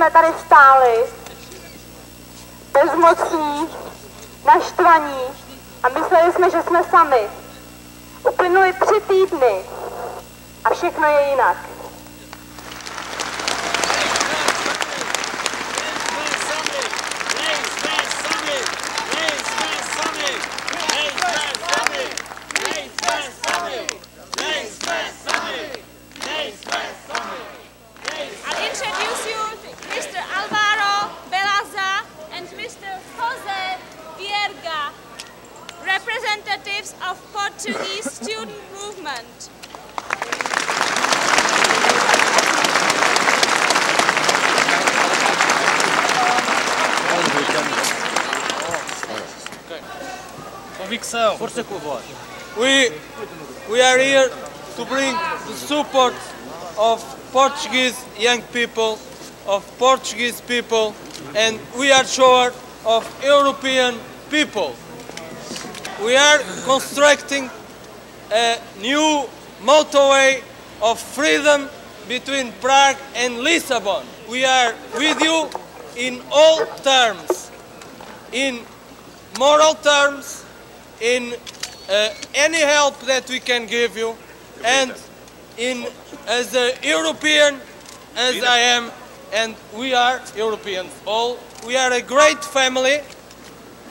jsme tady stáli, bezmocní, naštvaní a mysleli jsme, že jsme sami. Uplynuly 3 týdny a všechno je jinak. Representatives of Portuguese student movement. We are here to bring the support of Portuguese young people, of Portuguese people, and we are short of European people. We are constructing a new motorway of freedom between Prague and Lisbon. We are with you in all terms, in moral terms, in any help that we can give you, and as a European as I am, and we are Europeans all. We are a great family.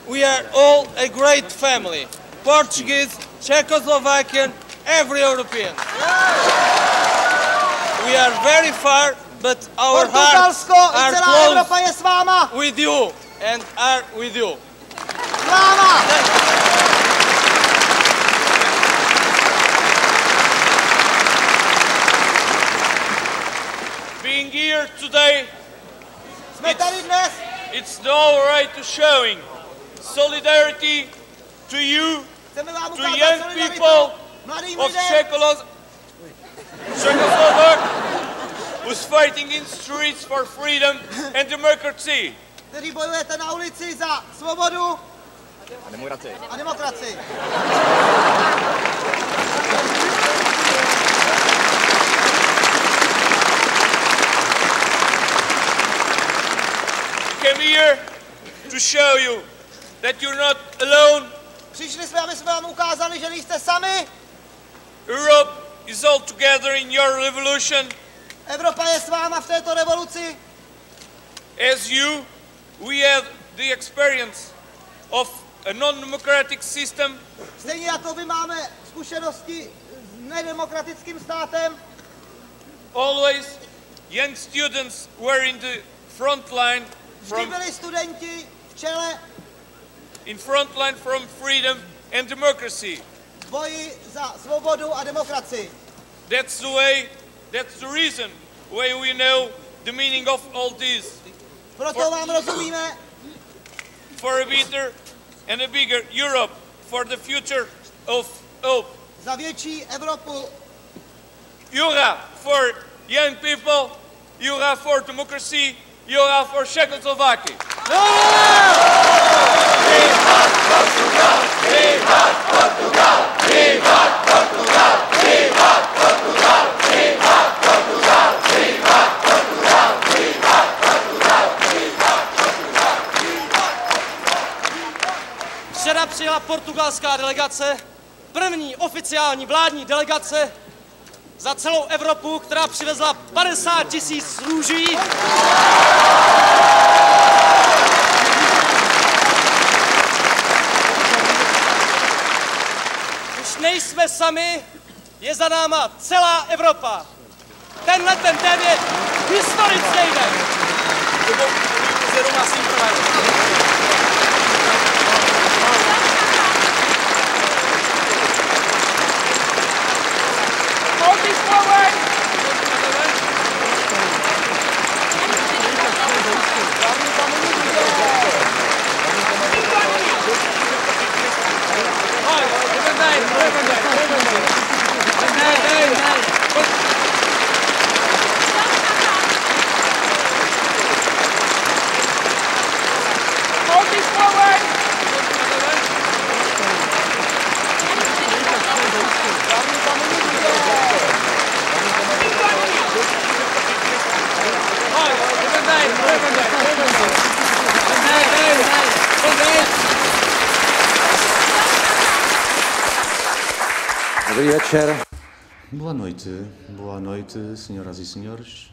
We are all a great family. Portuguese, Czechoslovakian, every European. We are very far, but our hearts are close with you and are with you. Being here today, it's no right to showing solidarity to you, to young people of Czechoslovakia who's fighting in streets for freedom and democracy. Kteří bojujete na ulici za svobodu a demokracii. Came here to show you that you're not alone. Přišli jsme, aby jsme vám ukázali, že nejste sami. Europe is all together in your revolution. Evropa je s váma v této revoluci. As you, we have the experience of a non-democratic system. Stejně jako vy máme zkušenosti s nedemokratickým státem. Always young students were in the front line. Vždy byli studenti v čele. In front line from freedom and democracy. V boji za svobodu a demokracii. That's the way, that's the reason why we know the meaning of all this. Proto vám rozumíme. For a better and a bigger Europe, for the future of hope. Za větší Evropu. Jura for young people, Jura for democracy, Jura for Czechoslovakia. Viva Portugal! Viva Portugal! Viva Portugal! Viva Portugal! Viva Portugal! Viva Portugal! Viva Portugal! Viva Portugal! Včera přijela portugalská delegace, první oficiální vládní delegace za celou Evropu, která přivezla 50 000 růží. Už nejsme sami, je za náma celá Evropa. Tenhle ten den je historický den. Boa noite, senhoras e senhores.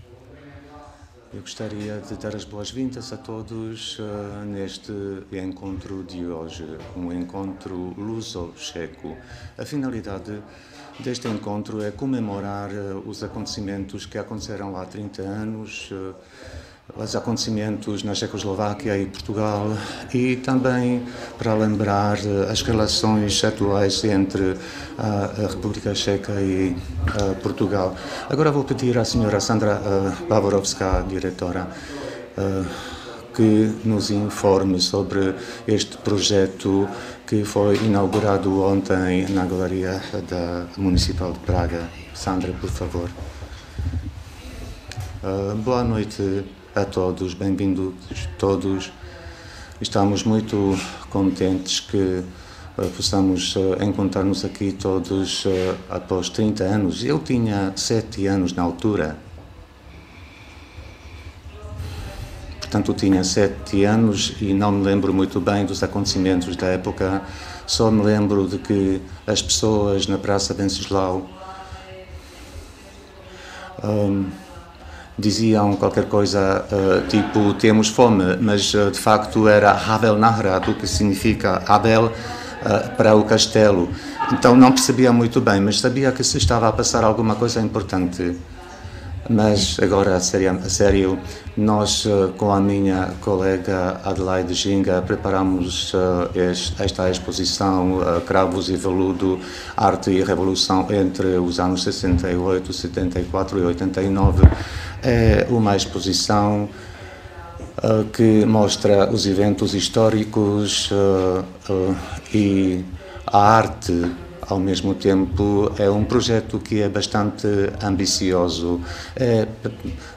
Eu gostaria de dar as boas-vindas a todos neste encontro de hoje, um encontro luso-checo. A finalidade deste encontro é comemorar os acontecimentos que aconteceram há 30 anos, os acontecimentos na Checoslováquia e Portugal, e também para lembrar as relações atuais entre a República Checa e Portugal. Agora vou pedir à senhora Sandra Baworovská, diretora, que nos informe sobre este projeto que foi inaugurado ontem na Galeria da Municipal de Praga. Sandra, por favor. Boa noite a todos, bem-vindos todos. Estamos muito contentes que possamos encontrar-nos aqui todos após 30 anos. Eu tinha 7 anos na altura. Portanto, tinha 7 anos e não me lembro muito bem dos acontecimentos da época. Só me lembro de que as pessoas na Praça Venceslau diziam qualquer coisa tipo temos fome, mas de facto era Havel Nahrad, o que significa Abel para o castelo. Então não percebia muito bem, mas sabia que se estava a passar alguma coisa importante. Mas agora, a sério, nós com a minha colega Adelaide Ginga preparamos esta exposição Cravos e Veludo, Arte e Revolução entre os anos 68, 74 e 89. É uma exposição que mostra os eventos históricos e a arte. Ao mesmo tempo, é um projeto que é bastante ambicioso. É,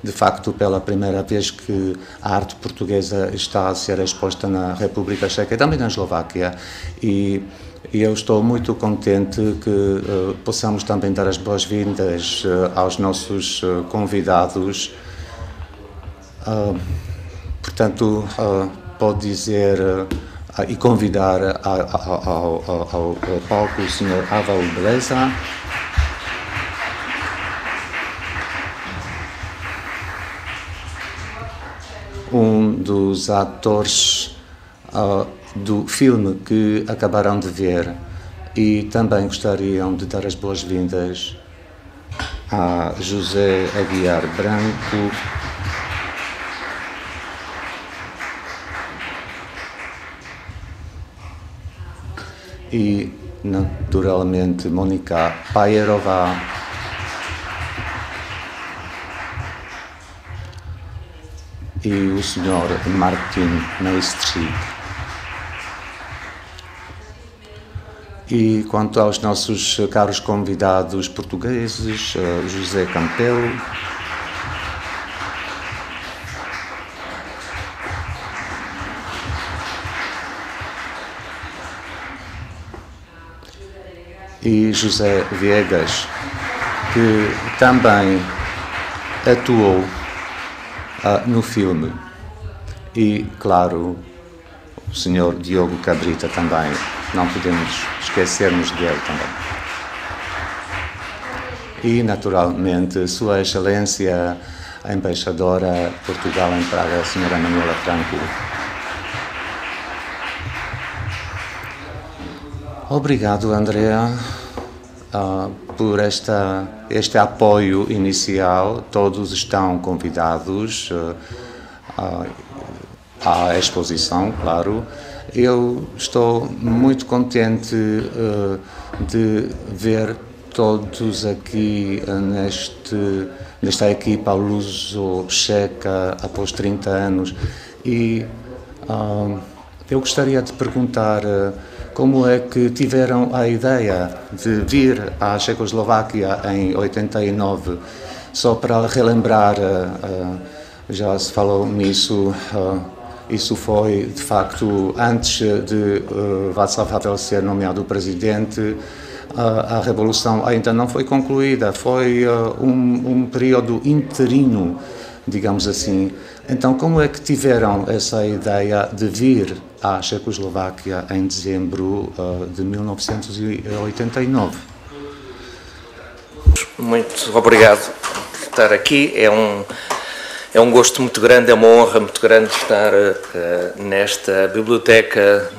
de facto, pela primeira vez que a arte portuguesa está a ser exposta na República Checa e também na Eslováquia. E eu estou muito contente que possamos também dar as boas-vindas aos nossos convidados. Portanto, pode dizer e convidar ao palco o Sr. Havel Beleza, um dos atores do filme que acabaram de ver, e também gostariam de dar as boas-vindas a José Aguiar Branco, e, naturalmente, Monika Pajerova, e o Sr. Martin Meistrig. E quanto aos nossos caros convidados portugueses, José Campelo, e José Viegas, que também atuou no filme, e, claro, o Sr. Diogo Cabrita também, não podemos esquecermos dele também. E, naturalmente, Sua Excelência, a Embaixadora de Portugal em Praga, a Sra. Manuela Franco. Obrigado, Andrea, por este apoio inicial. Todos estão convidados à exposição, claro. Eu estou muito contente de ver todos aqui nesta equipa luso-checa após 30 anos. E eu gostaria de perguntar como é que tiveram a ideia de vir à Checoslováquia em 89, só para relembrar, já se falou nisso, isso foi, de facto, antes de Václav Havel ser nomeado presidente. A Revolução ainda não foi concluída, foi um período interino, digamos assim. Então, como é que tiveram essa ideia de vir à Checoslováquia em dezembro de 1989? muito obrigado por estar aqui. É um gosto muito grande, é uma honra muito grande estar nesta biblioteca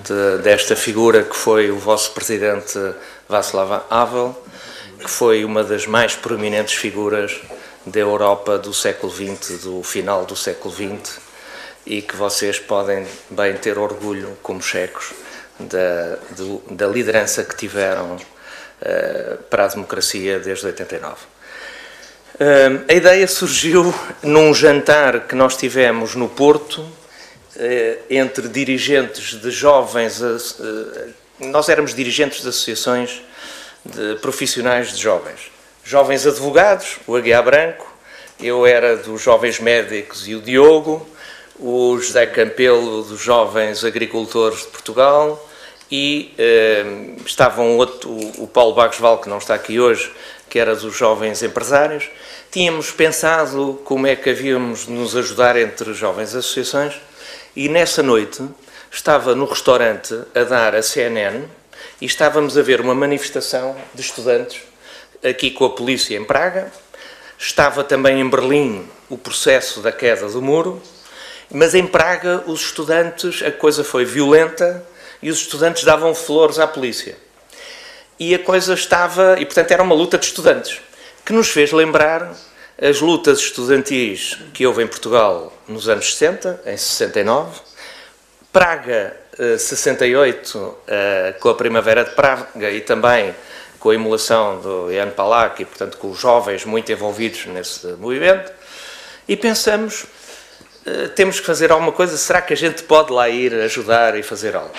desta figura que foi o vosso presidente Václav Havel, que foi uma das mais proeminentes figuras da Europa do século XX, do final do século XX, e que vocês podem bem ter orgulho como checos da liderança que tiveram para a democracia desde 89. A ideia surgiu num jantar que nós tivemos no Porto, entre dirigentes de jovens, nós éramos dirigentes de associações de profissionais de jovens advogados, o Aguiar Branco, eu era dos jovens médicos e o Diogo, o José Campelo dos jovens agricultores de Portugal, e estavam o Paulo Bagosval, que não está aqui hoje, que era dos jovens empresários. Tínhamos pensado como é que havíamos de nos ajudar entre jovens associações, e nessa noite estava no restaurante a dar a CNN e estávamos a ver uma manifestação de estudantes aqui com a polícia em Praga. Estava também em Berlim o processo da queda do muro, mas em Praga os estudantes, a coisa foi violenta e os estudantes davam flores à polícia. E a coisa estava, e portanto era uma luta de estudantes, que nos fez lembrar as lutas estudantis que houve em Portugal nos anos 60, em 69, Praga 68, com a Primavera de Praga e também com a emulação do Jan Palach e, portanto, com os jovens muito envolvidos nesse movimento, e pensamos, temos que fazer alguma coisa, será que a gente pode lá ir ajudar e fazer algo?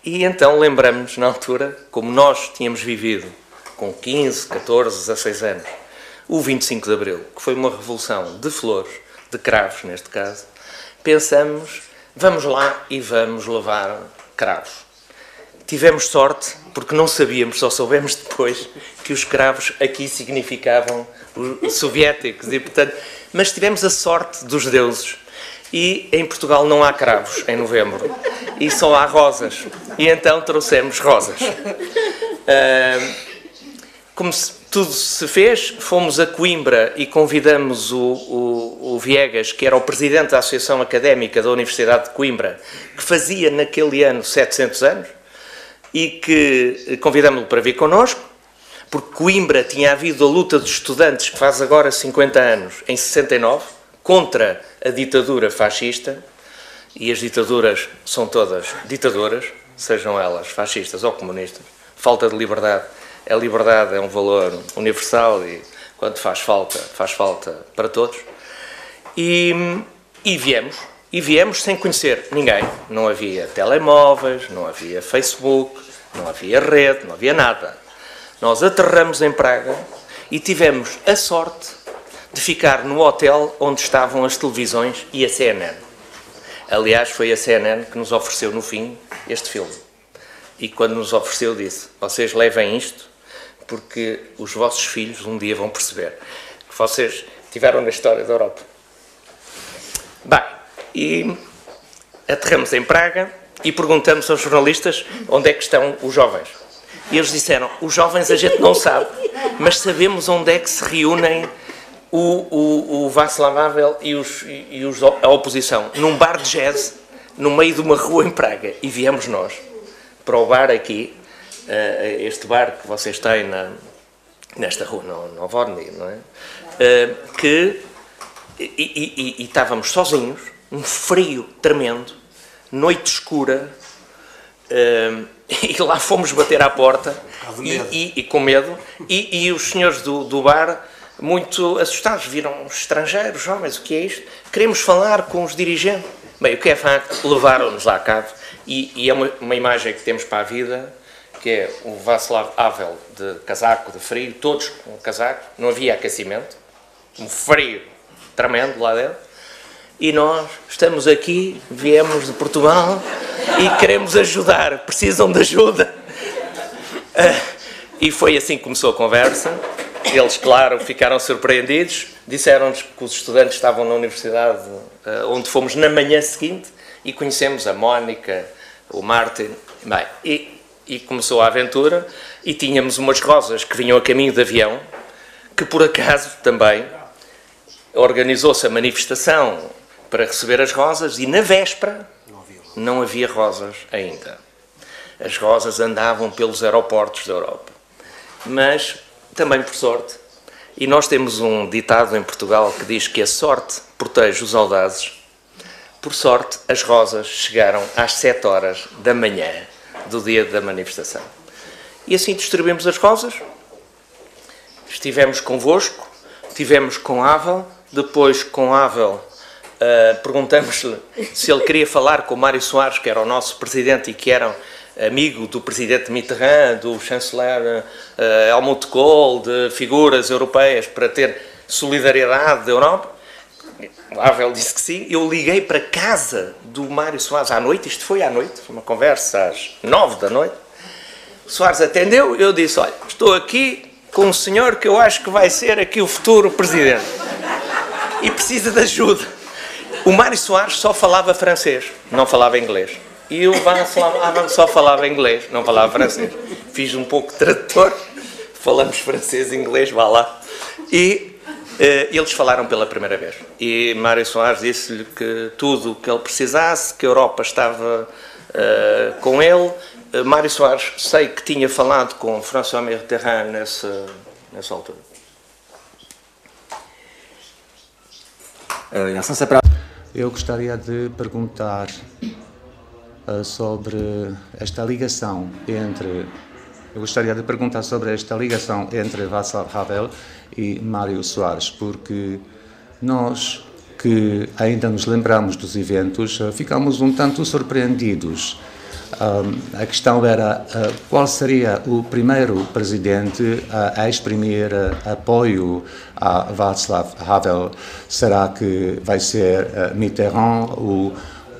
E então lembramos, na altura, como nós tínhamos vivido com 15, 14, 16 anos, o 25 de Abril, que foi uma revolução de flores, de cravos neste caso, pensamos, vamos lá e vamos levar cravos. Tivemos sorte, porque não sabíamos, só soubemos depois, que os cravos aqui significavam os soviéticos, e, portanto, mas tivemos a sorte dos deuses. E em Portugal não há cravos em novembro, e só há rosas, e então trouxemos rosas. Como tudo se fez, fomos a Coimbra e convidamos o Viegas, que era o presidente da Associação Académica da Universidade de Coimbra, que fazia naquele ano 700 anos, e que convidamos-lo para vir connosco, porque Coimbra tinha havido a luta dos estudantes, que faz agora 50 anos, em 69, contra a ditadura fascista, e as ditaduras são todas ditaduras, sejam elas fascistas ou comunistas. Falta de liberdade. A liberdade é um valor universal e, quando faz falta para todos. E viemos sem conhecer ninguém. Não havia telemóveis, não havia Facebook, não havia rede, não havia nada. Nós aterramos em Praga e tivemos a sorte de ficar no hotel onde estavam as televisões e a CNN. Aliás, foi a CNN que nos ofereceu, no fim, este filme. E quando nos ofereceu, disse, vocês levem isto, porque os vossos filhos um dia vão perceber que vocês tiveram na história da Europa. Bem, e aterramos em Praga e perguntamos aos jornalistas onde é que estão os jovens. E eles disseram, os jovens a gente não sabe, mas sabemos onde é que se reúnem o Václav Havel e a oposição, num bar de jazz, no meio de uma rua em Praga. E viemos nós para o bar aqui, este bar que vocês têm nesta rua, no Vorny, não é? E estávamos sozinhos, um frio tremendo, noite escura, e lá fomos bater à porta, e com medo, e os senhores do bar, muito assustados, viram estrangeiros, jovens, o que é isto? Queremos falar com os dirigentes. Bem, o que é facto, levaram-nos lá a cabo, e é uma imagem que temos para a vida, que é o Václav Havel de casaco, de frio, todos com casaco, não havia aquecimento, um frio tremendo lá dentro, e nós estamos aqui, viemos de Portugal e queremos ajudar, precisam de ajuda. E foi assim que começou a conversa. Eles, claro, ficaram surpreendidos, disseram-nos que os estudantes estavam na universidade onde fomos na manhã seguinte e conhecemos a Mónica, o Martin, bem, e começou a aventura, e tínhamos umas rosas que vinham a caminho de avião, que por acaso também organizou-se a manifestação para receber as rosas e na véspera não havia rosas ainda. As rosas andavam pelos aeroportos da Europa. Mas, também por sorte, e nós temos um ditado em Portugal que diz que a sorte protege os audazes. Por sorte, as rosas chegaram às 7 horas da manhã do dia da manifestação. E assim distribuímos as rosas, estivemos convosco, estivemos com Havel, depois com Havel perguntamos-lhe se ele queria falar com o Mário Soares, que era o nosso presidente e que era amigo do presidente Mitterrand, do chanceler Helmut Kohl, de figuras europeias, para ter solidariedade da Europa. O Havel disse que sim. Eu liguei para casa do Mário Soares à noite, isto foi à noite, foi uma conversa às 9 da noite. O Soares atendeu, eu disse, olha, estou aqui com um senhor que eu acho que vai ser aqui o futuro presidente e precisa de ajuda. O Mário Soares só falava francês, não falava inglês. E o Havel só falava inglês, não falava francês. Fiz um pouco de tradutor, falamos francês e inglês, vá lá. E eles falaram pela primeira vez. E Mário Soares disse-lhe que tudo o que ele precisasse, que a Europa estava com ele. Mário Soares, sei que tinha falado com François Mitterrand nessa altura. Eu gostaria de perguntar sobre esta ligação entre Václav Havel e Mário Soares, porque nós que ainda nos lembramos dos eventos ficamos um tanto surpreendidos. A questão era qual seria o primeiro presidente a exprimir apoio a Václav Havel. Será que vai ser Mitterrand,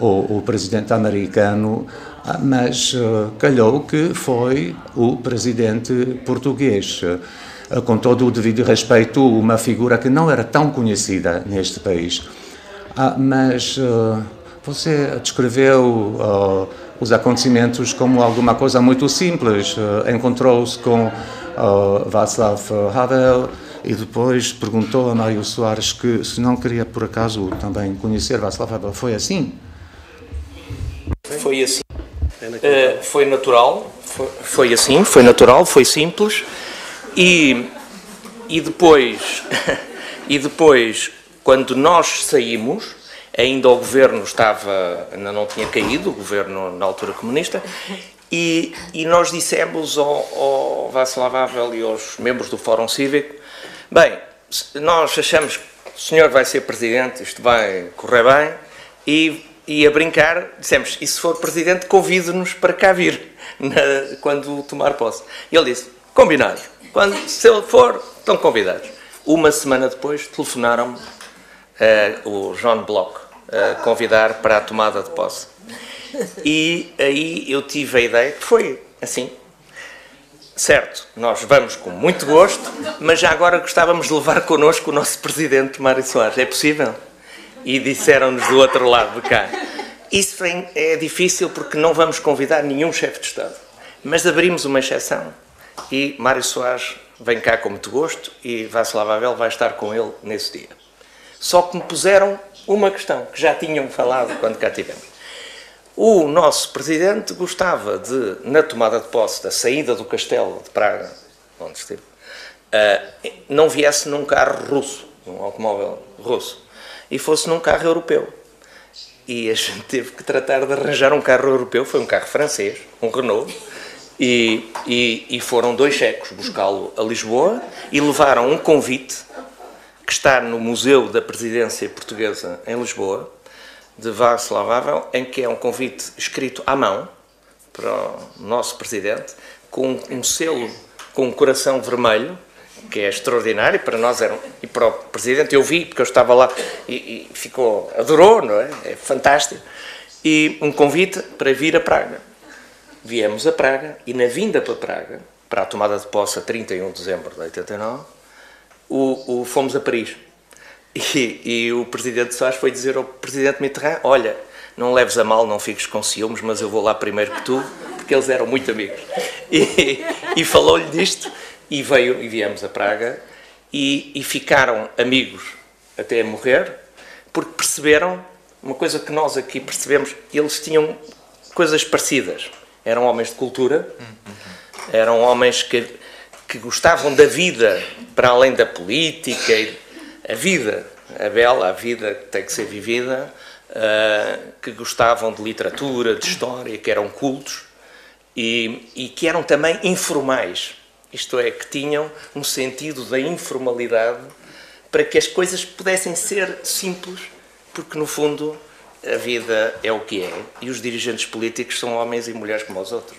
o presidente americano? Mas calhou que foi o presidente português. Com todo o devido respeito, uma figura que não era tão conhecida neste país. Mas você descreveu os acontecimentos como alguma coisa muito simples. Encontrou-se com Václav Havel e depois perguntou a Mário Soares que se não queria por acaso também conhecer Václav Havel. Foi assim? Foi assim. Foi natural. Foi assim, foi natural, foi simples. E depois, quando nós saímos, ainda o governo ainda não tinha caído, o governo na altura comunista, e nós dissemos ao Václav Havel e aos membros do Fórum Cívico, bem, nós achamos que o senhor vai ser presidente, isto vai correr bem, e a brincar dissemos, e se for presidente, convide-nos para cá vir, quando tomar posse. E ele disse, combinado, se ele for, estão convidados. Uma semana depois, telefonaram-me o John Bloch a convidar para a tomada de posse. E aí eu tive a ideia que foi assim. Certo, nós vamos com muito gosto, mas já agora gostávamos de levar connosco o nosso presidente Mário Soares. É possível? E disseram-nos do outro lado de cá. Isso é difícil porque não vamos convidar nenhum chefe de Estado. Mas abrimos uma exceção e Mário Soares vem cá com muito gosto e Václav Havel vai estar com ele nesse dia. Só que me puseram uma questão, que já tinham falado quando cá estivemos. O nosso presidente gostava de, na tomada de posse da saída do castelo de Praga, onde esteve, não viesse num carro russo, num automóvel russo, e fosse num carro europeu. E a gente teve que tratar de arranjar um carro europeu, foi um carro francês, um Renault, e foram 2 checos buscá-lo a Lisboa e levaram um convite que está no Museu da Presidência Portuguesa em Lisboa, de Václav Havel, em que é um convite escrito à mão para o nosso presidente, com um selo com um coração vermelho, que é extraordinário, para nós e para o presidente, eu vi, porque eu estava lá, e adorou, não é? É fantástico. E um convite para vir a Praga. Viemos a Praga, e na vinda para Praga, para a tomada de posse a 31 de dezembro de 89, fomos a Paris. E o presidente Soares foi dizer ao presidente Mitterrand, olha, não leves a mal, não fiques com ciúmes, mas eu vou lá primeiro que tu, porque eles eram muito amigos. E falou-lhe disto, e viemos a Praga, e ficaram amigos até morrer, porque perceberam uma coisa que nós aqui percebemos: eles tinham coisas parecidas. Eram homens de cultura, eram homens que gostavam da vida para além da política, a vida, a bela, a vida que tem que ser vivida, que gostavam de literatura, de história, que eram cultos e que eram também informais, isto é, que tinham um sentido da informalidade para que as coisas pudessem ser simples, porque no fundo a vida é o que é e os dirigentes políticos são homens e mulheres como os outros.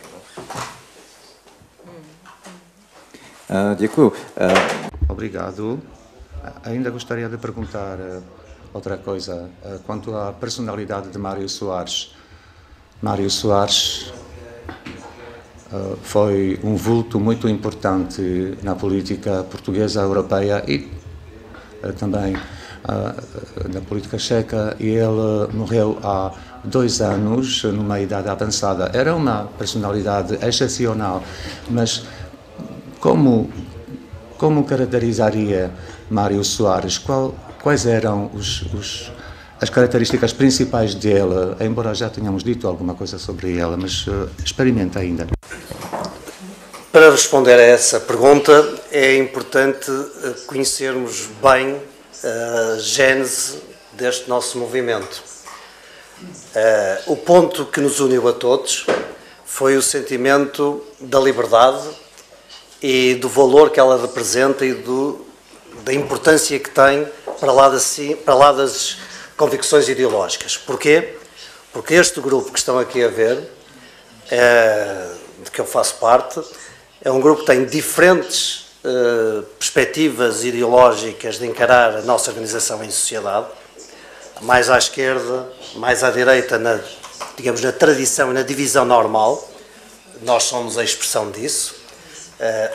Děkuju. Obrigado. Ainda gostaria de perguntar outra coisa quanto à personalidade de Mário Soares. Mário Soares foi um vulto muito importante na política portuguesa, europeia e também na política checa, e ele morreu há 2 anos, numa idade avançada. Era uma personalidade excepcional, mas como caracterizaria Mário Soares? Quais eram as características principais dele, embora já tenhamos dito alguma coisa sobre ele, mas experimenta ainda. Para responder a essa pergunta, é importante conhecermos bem a gênese deste nosso movimento. O ponto que nos uniu a todos foi o sentimento da liberdade e do valor que ela representa e da importância que tem para lá das convicções ideológicas. Porquê? Porque este grupo que estão aqui a ver, de que eu faço parte, é um grupo que tem diferentes perspectivas ideológicas de encarar a nossa organização em sociedade, mais à esquerda, mais à direita, digamos, na tradição e na divisão normal. Nós somos a expressão disso.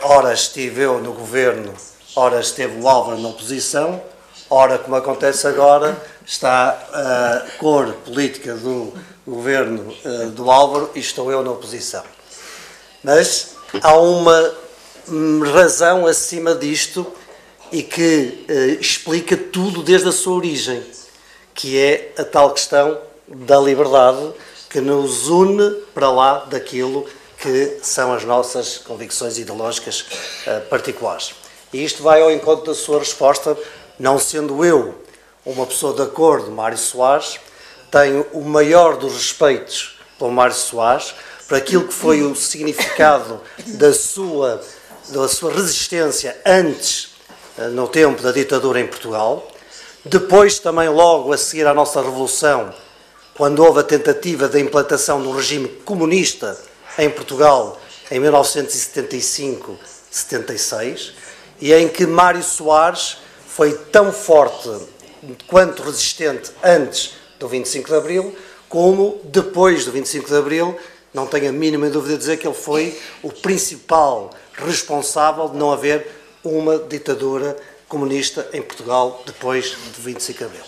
Ora estive eu no governo, ora esteve o Álvaro na oposição, ora, como acontece agora, está a cor política do governo do Álvaro e estou eu na oposição. Mas há uma razão acima disto e que explica tudo desde a sua origem, que é a tal questão da liberdade que nos une para lá daquilo que são as nossas convicções ideológicas particulares. E isto vai ao encontro da sua resposta, não sendo eu uma pessoa de acordo, Mário Soares, tenho o maior dos respeitos pelo Mário Soares, por aquilo que foi o significado da sua resistência antes, no tempo da ditadura em Portugal, depois também logo a seguir à nossa Revolução, quando houve a tentativa da implantação do regime comunista em Portugal em 1975-76, e em que Mário Soares foi tão forte quanto resistente antes do 25 de Abril, como depois do 25 de Abril. Não tenho a mínima dúvida de dizer que ele foi o principal responsável de não haver uma ditadura comunista em Portugal depois do 25 de Abril.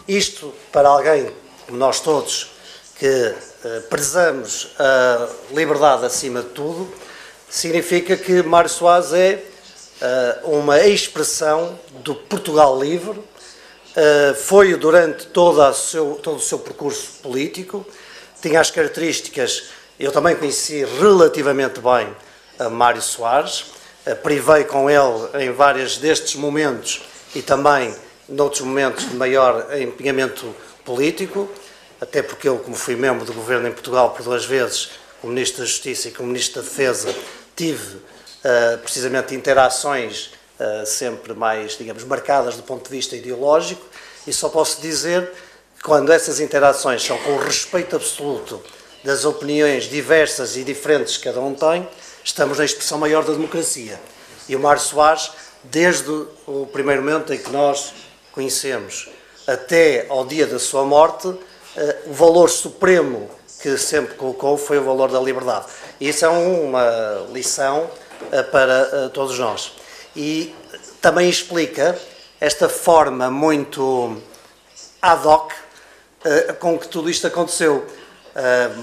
Isto, para alguém como nós todos, que prezamos a liberdade acima de tudo, significa que Mário Soares é uma expressão do Portugal livre, foi durante todo o seu percurso político, tinha as características. Eu também conheci relativamente bem a Mário Soares, privei com ele em vários destes momentos e também noutros momentos de maior empenhamento político, até porque eu, como fui membro do governo em Portugal por 2 vezes, como Ministro da Justiça e como Ministro da Defesa, tive precisamente interações sempre mais, digamos, marcadas do ponto de vista ideológico, e só posso dizer que quando essas interações são com o respeito absoluto das opiniões diversas e diferentes que cada um tem, estamos na expressão maior da democracia. E o Mário Soares, desde o primeiro momento em que nós conhecemos até ao dia da sua morte, o valor supremo que sempre colocou foi o valor da liberdade. E isso é uma lição para todos nós. E também explica esta forma muito ad hoc com que tudo isto aconteceu.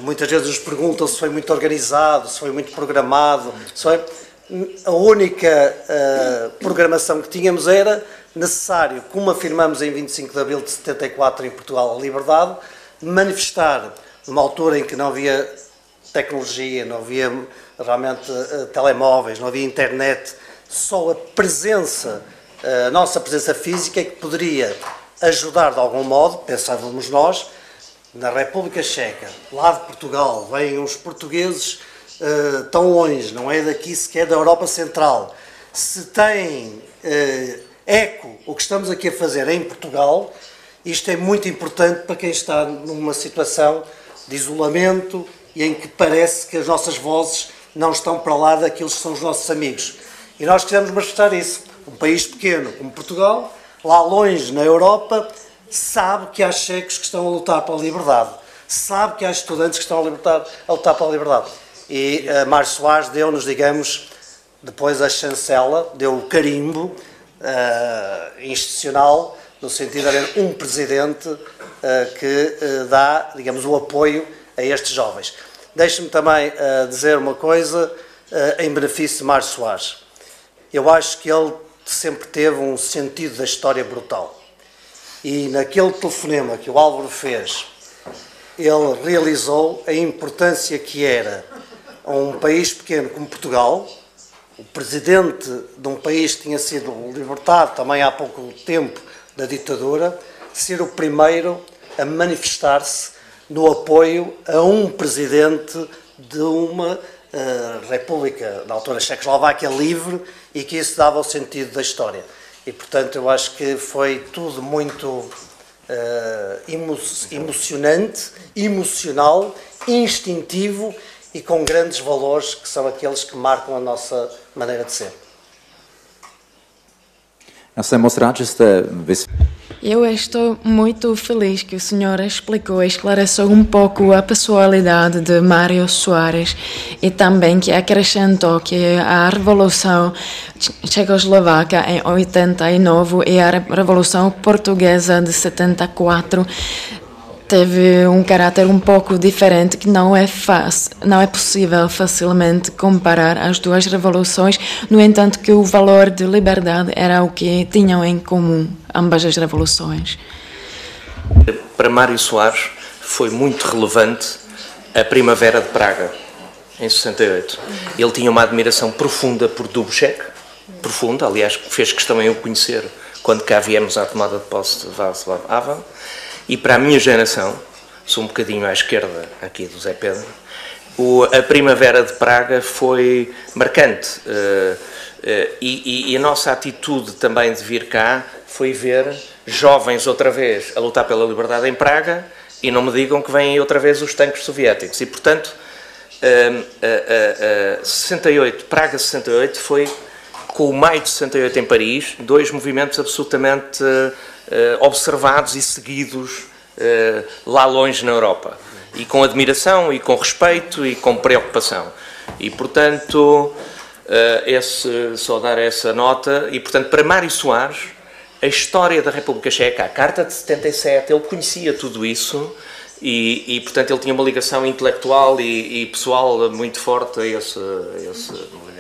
Muitas vezes nos perguntam se foi muito organizado, se foi muito programado, a única programação que tínhamos era necessário, como afirmamos em 25 de abril de 74 em Portugal, a liberdade, manifestar, numa altura em que não havia tecnologia, não havia realmente telemóveis, não havia internet, só a presença, a nossa presença física é que poderia ajudar de algum modo, pensávamos nós, na República Checa, lá de Portugal, vêm os portugueses tão longe, não é daqui sequer da Europa Central. Se tem eco o que estamos aqui a fazer em Portugal, isto é muito importante para quem está numa situação de isolamento e em que parece que as nossas vozes não estão para lá daqueles que são os nossos amigos. E nós queremos mostrar isso. Um país pequeno como Portugal, lá longe na Europa, sabe que há checos que estão a lutar pela liberdade, sabe que há estudantes que estão a lutar pela liberdade. E Mário Soares deu-nos, digamos, depois a chancela, deu o carimbo institucional, no sentido de haver um presidente que dá, digamos, o apoio a estes jovens. Deixe-me também dizer uma coisa em benefício de Mário Soares. Eu acho que ele sempre teve um sentido da história brutal. E naquele telefonema que o Álvaro fez, ele realizou a importância que era a um país pequeno como Portugal, o presidente de um país que tinha sido libertado também há pouco tempo da ditadura, ser o primeiro a manifestar-se no apoio a um presidente de uma república, na altura Checoslováquia, livre, e que isso dava o sentido da história. E, portanto, eu acho que foi tudo muito emocionante, emocional, instintivo e com grandes valores que são aqueles que marcam a nossa maneira de ser. Eu estou muito feliz que o senhor explicou e esclareceu um pouco a personalidade de Mário Soares e também que acrescentou que a Revolução Tchecoslovaca em 89 e a Revolução Portuguesa de 74 teve um caráter um pouco diferente, que não é possível facilmente comparar as duas revoluções, no entanto que o valor de liberdade era o que tinham em comum ambas as revoluções. Para Mário Soares foi muito relevante a Primavera de Praga, em 68. Ele tinha uma admiração profunda por Dubček, profunda, aliás, fez questão em o conhecer quando cá viemos à tomada de posse de Václav Havel. E para a minha geração, sou um bocadinho à esquerda aqui do Zé Pedro, a Primavera de Praga foi marcante. E a nossa atitude também de vir cá foi ver jovens outra vez a lutar pela liberdade em Praga, e não me digam que vêm outra vez os tanques soviéticos. E, portanto, 68, Praga 68 foi, com o Maio de 68 em Paris, dois movimentos absolutamente observados e seguidos lá longe na Europa, e com admiração, e com respeito, e com preocupação. E, portanto, só dar essa nota. E, portanto, para Mário Soares, a história da República Checa, a Carta de 77, ele conhecia tudo isso, e portanto, ele tinha uma ligação intelectual e pessoal muito forte a esse movimento.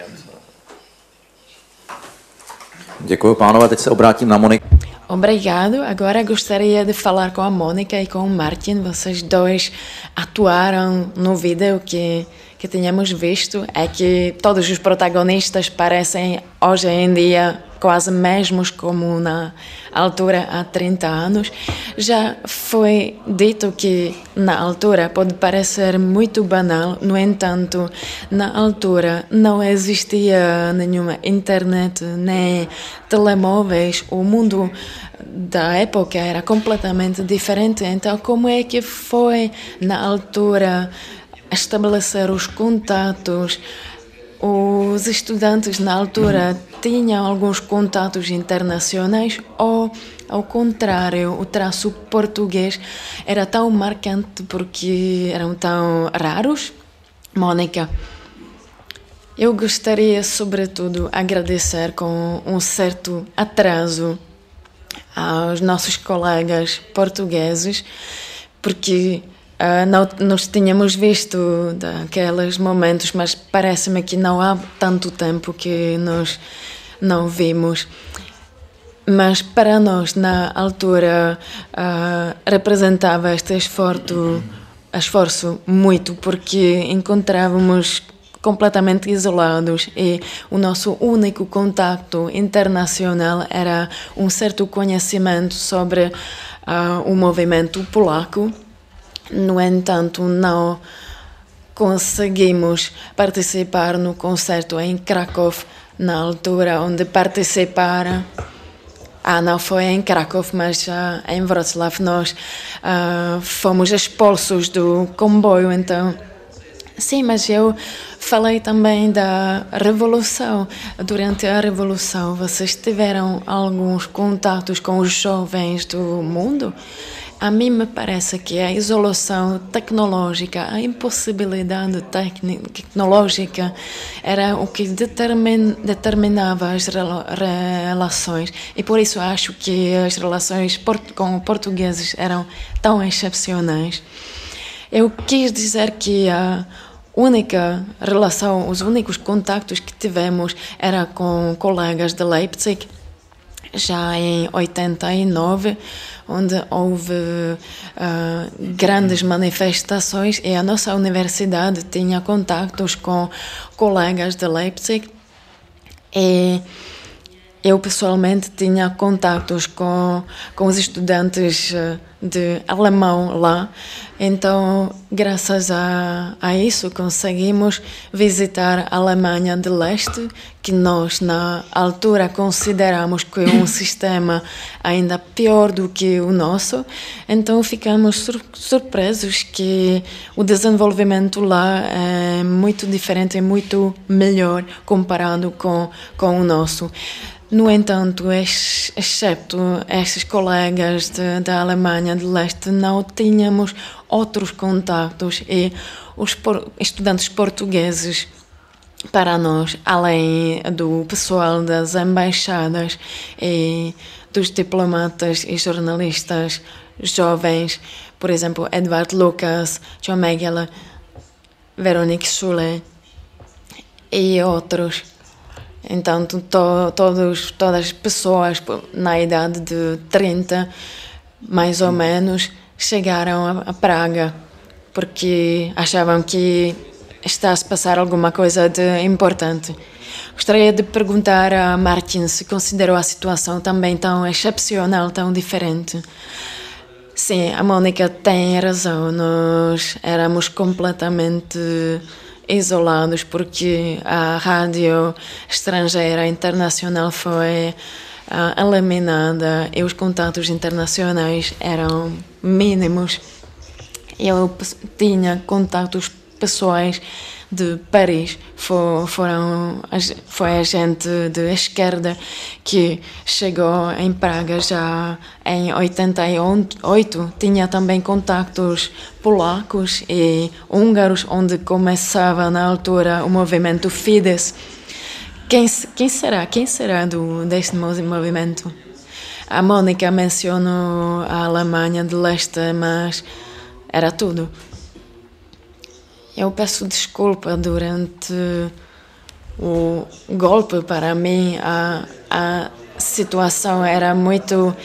Děkuji, pánové, teď se obrátím na Moniku. Obrigado. Agora gostaria de falar com a Mônica e com o Martin. Vocês dois atuaram no vídeo que tínhamos visto. É que todos os protagonistas parecem hoje em dia quase mesmos como na altura há 30 anos. Já foi dito que na altura pode parecer muito banal, no entanto, na altura não existia nenhuma internet nem telemóveis, o mundo da época era completamente diferente. Então, como é que foi na altura estabelecer os contatos? Os estudantes na altura tinham alguns contatos internacionais ou, ao contrário, o traço português era tão marcante porque eram tão raros? Mônica, eu gostaria, sobretudo, agradecer com um certo atraso aos nossos colegas portugueses, porque Não nos tínhamos visto daqueles momentos, mas parece-me que não há tanto tempo que nós não vimos. Mas para nós, na altura, representava este esforço muito, porque encontrávamos completamente isolados e o nosso único contacto internacional era um certo conhecimento sobre o movimento polaco. No entanto, não conseguimos participar no concerto em Krakow na altura onde participaram. Não foi em Krakow, mas em Wrocław nós fomos expulsos do comboio, então... Sim, mas eu falei também da Revolução. Durante a Revolução, vocês tiveram alguns contatos com os jovens do mundo? A mim me parece que a isolação tecnológica, a impossibilidade tecnológica era o que determinava as relações. E por isso acho que as relações com portugueses eram tão excepcionais. Eu quis dizer que a única relação, os únicos contactos que tivemos era com colegas de Leipzig, já em 89, onde houve grandes manifestações e a nossa universidade tinha contactos com colegas de Leipzig e eu pessoalmente tinha contactos com os estudantes de alemão lá, então graças a isso conseguimos visitar a Alemanha de Leste, que nós na altura consideramos que é um sistema ainda pior do que o nosso, então ficamos surpresos que o desenvolvimento lá é muito diferente e muito melhor comparado com o nosso. No entanto, excepto esses colegas da Alemanha de Leste, não tínhamos outros contactos e os estudantes portugueses, para nós, além do pessoal das embaixadas e dos diplomatas e jornalistas jovens, por exemplo, Edvard Lucas, John Megele, Veronique Schuller e outros. Então, todas as pessoas na idade de 30, mais ou menos, chegaram a Praga, porque achavam que está a se passar alguma coisa de importante. Gostaria de perguntar a Martin se considerou a situação também tão excepcional, tão diferente. Sim, a Mônica tem razão, nós éramos completamente isolados porque a rádio estrangeira internacional foi eliminada e os contatos internacionais eram mínimos. Eu tinha contatos pessoais de Paris, foi a gente de esquerda que chegou em Praga já em 88, tinha também contactos polacos e húngaros, onde começava na altura o movimento Fidesz. Quem será deste movimento? A Mônica mencionou a Alemanha de Leste, mas era tudo. Eu peço desculpa durante o golpe. Para mim, a situação era muito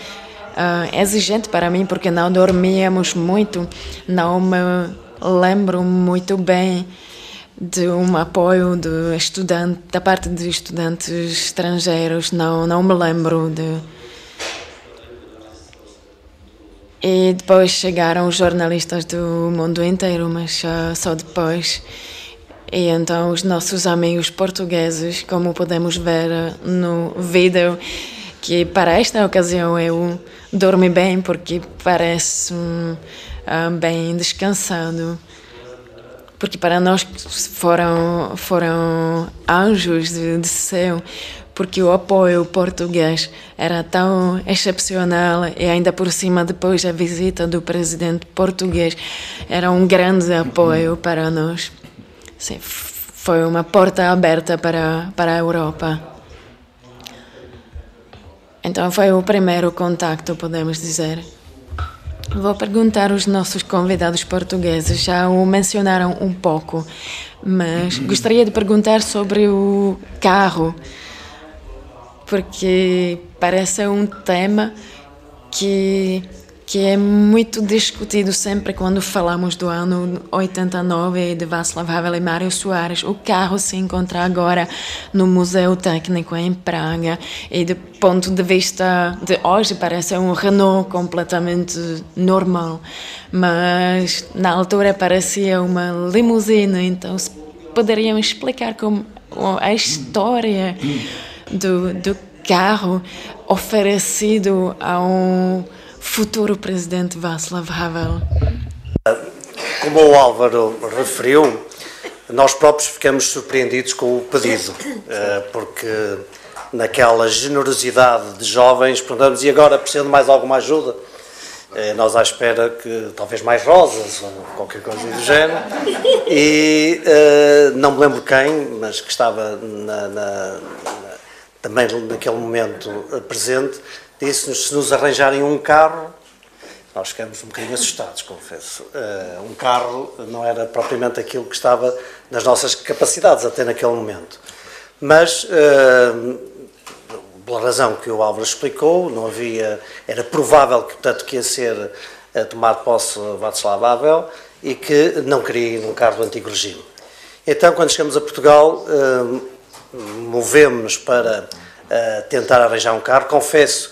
exigente para mim, porque não dormíamos muito. Não me lembro muito bem de um apoio da parte de estudantes estrangeiros. Não me lembro de... E depois chegaram os jornalistas do mundo inteiro, mas só depois. E então os nossos amigos portugueses, como podemos ver no vídeo, que para esta ocasião eu dormi bem, porque parece bem descansado. Porque para nós foram anjos de céu, porque o apoio português era tão excepcional e ainda por cima depois a visita do presidente português era um grande apoio para nós. Sim, foi uma porta aberta para a Europa. Então foi o primeiro contacto, podemos dizer. Vou perguntar aos nossos convidados portugueses, já o mencionaram um pouco, mas gostaria de perguntar sobre o carro, porque parece um tema que é muito discutido sempre quando falamos do ano 89 de Václav Havel e Mário Soares. O carro se encontra agora no Museu Técnico em Praga e, do ponto de vista de hoje, parece um Renault completamente normal, mas na altura parecia uma limusine. Então, poderiam explicar como a história do carro oferecido a um futuro presidente Václav Havel? Como o Álvaro referiu, nós próprios ficamos surpreendidos com o pedido, porque naquela generosidade de jovens perguntamos: e agora precisam de mais alguma ajuda? Nós à espera que talvez mais rosas ou qualquer coisa do género, e não me lembro quem, mas que estava também naquele momento presente, disse-nos: se nos arranjarem um carro. Nós ficamos um bocadinho assustados, confesso. Um carro não era propriamente aquilo que estava nas nossas capacidades até naquele momento. Mas, pela razão que o Álvaro explicou, não havia, era provável que, portanto, que ia ser tomado posse Václav Havel e que não queria ir num carro do antigo regime. Então, quando chegamos a Portugal, movemos-nos para tentar arranjar um carro. Confesso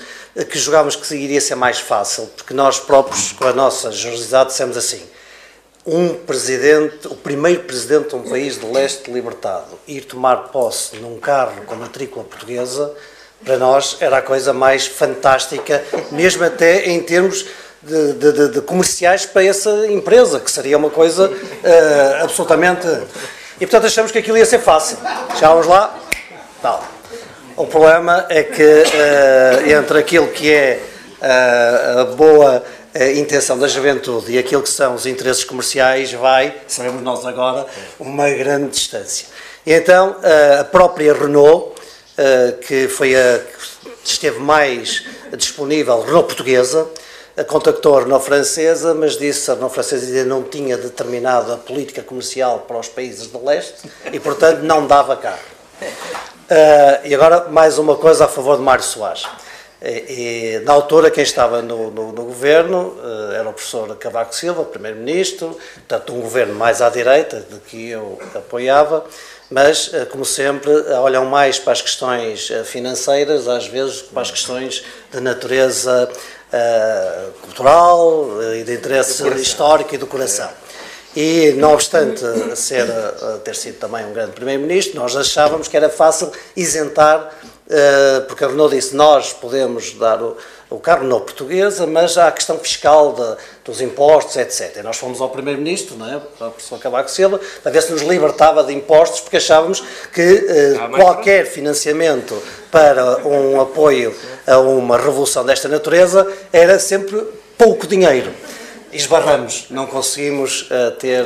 que julgámos que iria ser mais fácil, porque nós próprios, com a nossa generosidade, dissemos assim: o primeiro presidente de um país de leste libertado, ir tomar posse num carro com matrícula portuguesa, para nós era a coisa mais fantástica, mesmo até em termos de comerciais para essa empresa, que seria uma coisa absolutamente... E, portanto, achamos que aquilo ia ser fácil. Chegámos lá, tal. O problema é que entre aquilo que é a boa intenção da juventude e aquilo que são os interesses comerciais vai, sabemos nós agora, uma grande distância. E então a própria Renault, que foi a que esteve mais disponível, Renault portuguesa, contactou a Renault francesa, mas disse que a Renault francesa ainda não tinha determinado a política comercial para os países de leste e, portanto, não dava carro. E agora, mais uma coisa a favor de Mário Soares. Na altura, quem estava no governo era o professor Cavaco Silva, primeiro-ministro, portanto, um governo mais à direita, de que eu apoiava, mas, como sempre, olham mais para as questões financeiras, às vezes para as questões de natureza cultural e de interesse histórico e do coração. E, não obstante ter sido também um grande primeiro-ministro, nós achávamos que era fácil isentar, porque a Renault disse: nós podemos dar o carro Renault portuguesa, mas há a questão fiscal dos impostos, etc. E nós fomos ao primeiro-ministro, não é, ao professor Cavaco Silva, para ver se nos libertava de impostos, porque achávamos que qualquer financiamento para um apoio a uma revolução desta natureza era sempre pouco dinheiro. Esbarramos, não conseguimos ter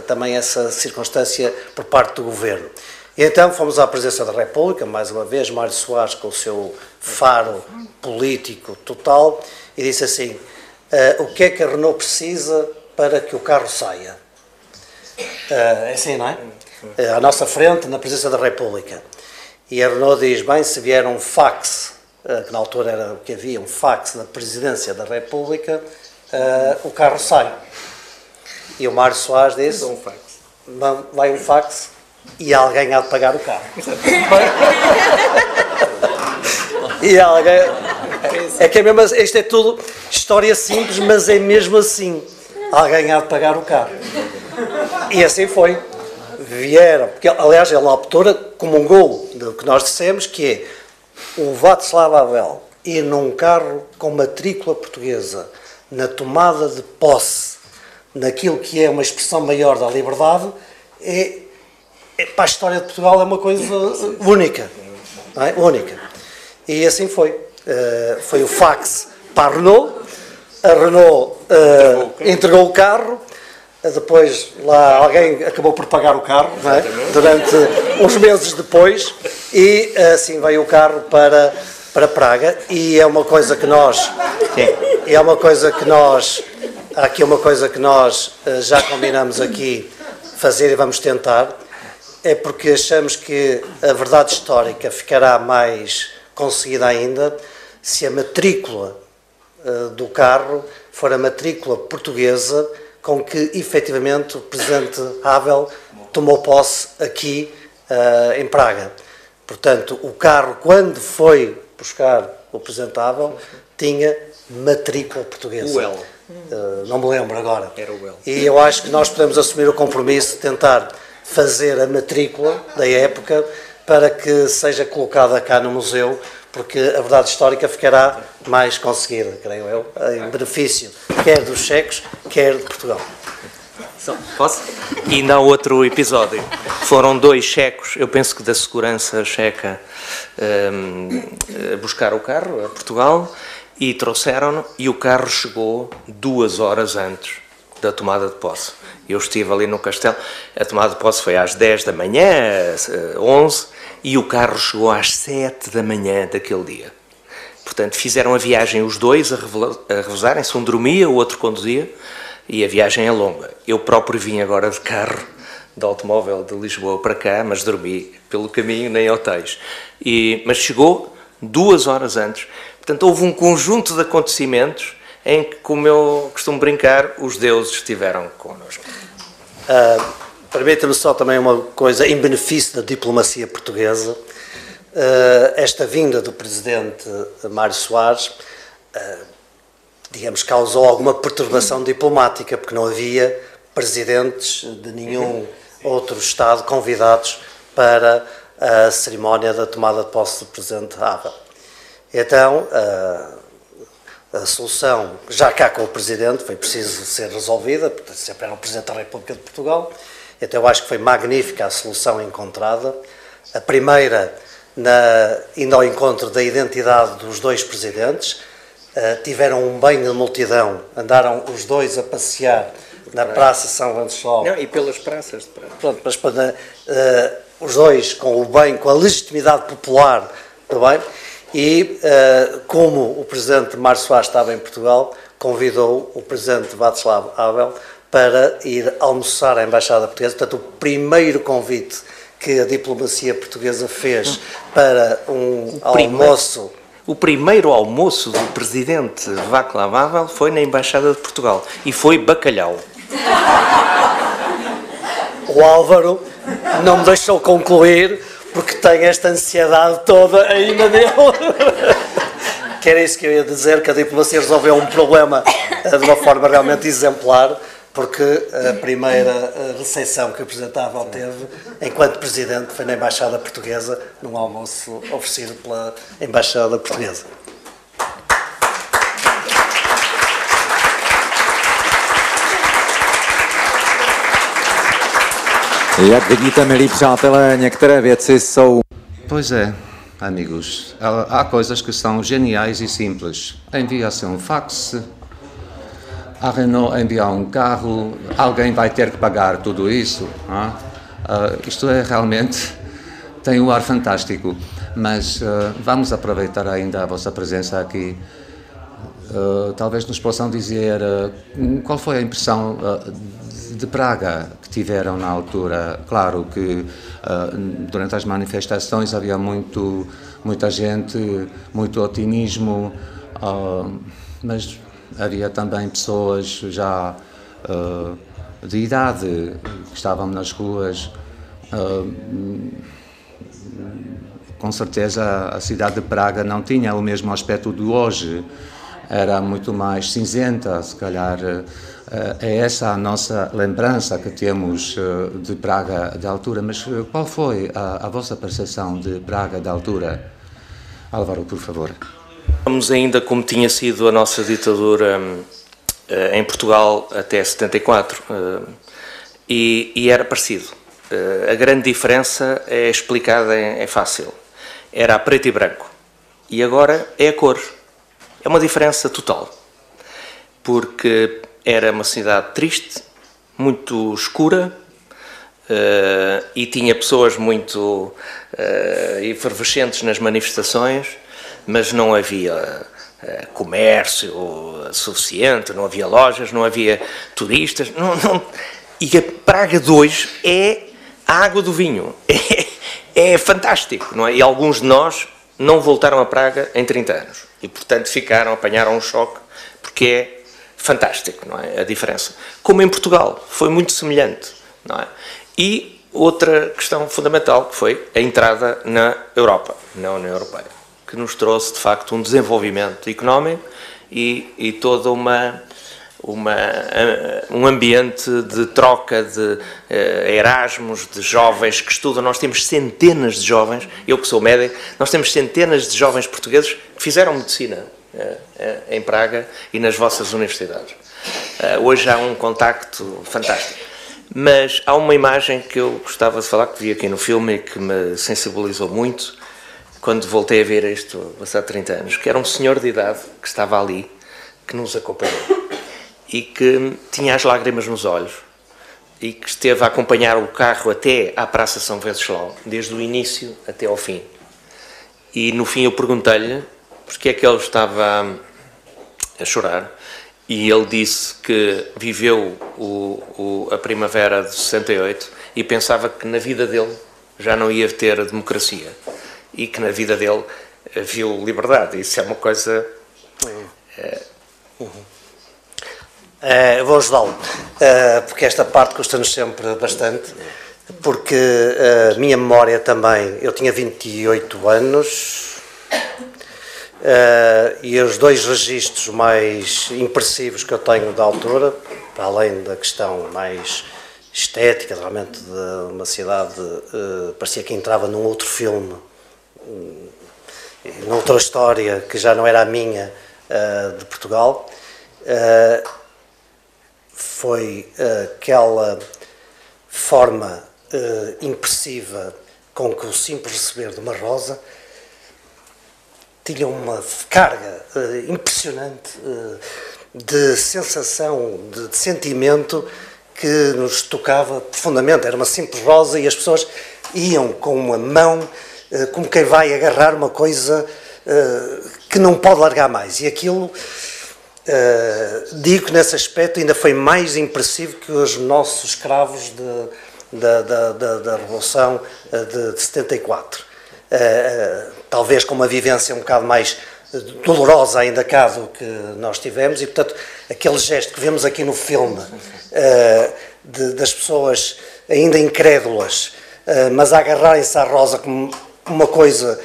também essa circunstância por parte do governo. E então fomos à Presidência da República, mais uma vez, Mário Soares com o seu faro político total, e disse assim: o que é que a Renault precisa para que o carro saia? É assim, não é? À nossa frente, na Presidência da República. E a Renault diz: bem, se vier um fax, que na altura era o que havia, um fax na Presidência da República, o carro sai. E o Mário Soares disse: vai um fax e alguém há de pagar o carro. E alguém... É que é mesmo, isto é tudo história simples, mas é mesmo assim. Alguém há de pagar o carro. E assim foi. Vieram, porque aliás ele na altura comungou do que nós dissemos, que é o Václav Havel ir num carro com matrícula portuguesa, na tomada de posse, naquilo que é uma expressão maior da liberdade, para a história de Portugal é uma coisa única, não é? Única. E assim foi. Foi o fax para a Renault entregou o carro, depois lá alguém acabou por pagar o carro, não é? Durante uns meses depois, e assim veio o carro para para Praga, e é uma coisa que nós... Há aqui uma coisa que nós já combinamos aqui fazer e vamos tentar, é porque achamos que a verdade histórica ficará mais conseguida ainda se a matrícula do carro for a matrícula portuguesa com que efetivamente o Presidente Havel tomou posse aqui em Praga. Portanto, o carro, quando foi buscar o Presidente Havel, tinha matrícula portuguesa. O L. Não me lembro agora. Era o L. E eu acho que nós podemos assumir o compromisso de tentar fazer a matrícula da época para que seja colocada cá no museu, porque a verdade histórica ficará mais conseguida, creio eu, em benefício quer dos checos, quer de Portugal. Posso? E ainda há outro episódio. Foram 2 checos, eu penso que da segurança checa, buscar o carro a Portugal e trouxeram-no, e o carro chegou 2 horas antes da tomada de posse. Eu estive ali no castelo, a tomada de posse foi às 10 da manhã, 11, e o carro chegou às 7 da manhã daquele dia. Portanto, fizeram a viagem os dois a revezarem-se, um dormia, o outro conduzia, e a viagem é longa. Eu próprio vim agora de carro, de automóvel de Lisboa para cá, mas dormi pelo caminho, nem hotéis. Mas chegou 2 horas antes. Portanto, houve um conjunto de acontecimentos em que, como eu costumo brincar, os deuses estiveram connosco. Permita-me só também uma coisa, em benefício da diplomacia portuguesa, esta vinda do Presidente Mário Soares, digamos, causou alguma perturbação diplomática, porque não havia presidentes de nenhum outro Estado convidados para a cerimónia da tomada de posse do Presidente Havel. Então, a solução, já cá com o Presidente, foi preciso ser resolvida, porque sempre era o Presidente da República de Portugal, então eu acho que foi magnífica a solução encontrada. A primeira, indo ao encontro da identidade dos 2 presidentes, tiveram um banho de multidão, andaram os 2 a passear na Praça São Venceslau. Não, e pelas praças de Praga. Pronto, mas os 2 com o bem, com a legitimidade popular, bem? E como o Presidente Mário Soares estava em Portugal, convidou o Presidente Václav Havel para ir almoçar à Embaixada Portuguesa. Portanto, o primeiro convite que a diplomacia portuguesa fez para almoço... O primeiro almoço do Presidente Václav Havel foi na Embaixada de Portugal e foi bacalhau. O Álvaro não me deixou concluir porque tem esta ansiedade toda ainda dele. Que era isso que eu ia dizer, que a diplomacia resolveu um problema de uma forma realmente exemplar, porque a primeira recepção que o Presidente Havel teve, enquanto Presidente, foi na Embaixada Portuguesa, num almoço oferecido pela Embaixada Portuguesa. Jak vidíte, milí přátelé, některé věci jsou... Pois é, amigos, há coisas que são geniais e simples. Envia-se um fax, a Renault enviar um carro, alguém vai ter que pagar tudo isso. Isto é realmente, tem um ar fantástico, mas vamos aproveitar ainda a vossa presença aqui. Talvez nos possam dizer qual foi a impressão de Praga que tiveram na altura. Claro que durante as manifestações havia muita gente, muito otimismo, mas havia também pessoas já de idade que estavam nas ruas. Com certeza a cidade de Praga não tinha o mesmo aspecto de hoje, era muito mais cinzenta, se calhar é essa a nossa lembrança que temos de Praga da altura. Mas qual foi a vossa percepção de Praga da altura? Álvaro, por favor. Vamos ainda como tinha sido a nossa ditadura em Portugal até 74, e era parecido. A grande diferença é explicada, é fácil. Era a preto e branco, e agora é a cor. É uma diferença total, porque era uma cidade triste, muito escura, e tinha pessoas muito efervescentes nas manifestações, mas não havia comércio suficiente, não havia lojas, não havia turistas. E a Praga de hoje é a água do vinho. É fantástico, não é? E alguns de nós não voltaram a Praga em 30 anos. E, portanto, apanharam um choque, porque é fantástico, não é? A diferença. Como em Portugal, foi muito semelhante, não é? E outra questão fundamental, que foi a entrada na Europa, na União Europeia, que nos trouxe, de facto, um desenvolvimento económico e toda um ambiente de troca de Erasmus, de jovens que estudam. Nós temos centenas de jovens, eu que sou médico, nós temos centenas de jovens portugueses que fizeram medicina em Praga e nas vossas universidades. Hoje há um contacto fantástico. Mas há uma imagem que eu gostava de falar, que vi aqui no filme e que me sensibilizou muito, quando voltei a ver isto, passado 30 anos, que era um senhor de idade que estava ali, que nos acompanhou, e que tinha as lágrimas nos olhos, e que esteve a acompanhar o carro até à Praça São Venceslau, desde o início até ao fim. E no fim eu perguntei-lhe porque é que ele estava a chorar, e ele disse que viveu a primavera de 68 e pensava que na vida dele já não ia ter a democracia, e que na vida dele viu liberdade. Isso é uma coisa... Eu vou ajudá-lo, porque esta parte custa-nos sempre bastante, porque a minha memória também, eu tinha 28 anos, e os dois registros mais impressivos que eu tenho da altura, para além da questão mais estética, realmente de uma cidade, parecia que entrava num outro filme, noutra história que já não era a minha, de Portugal, foi aquela forma impressiva com que o simples receber de uma rosa tinha uma carga impressionante de sensação, de sentimento que nos tocava profundamente. Era uma simples rosa e as pessoas iam com uma mão como quem vai agarrar uma coisa que não pode largar mais. E aquilo, digo que nesse aspecto ainda foi mais impressivo que os nossos escravos da Revolução de 74. Talvez com uma vivência um bocado mais dolorosa ainda cá do que nós tivemos, e portanto aquele gesto que vemos aqui no filme das pessoas ainda incrédulas, mas a agarrarem-se à rosa como uma coisa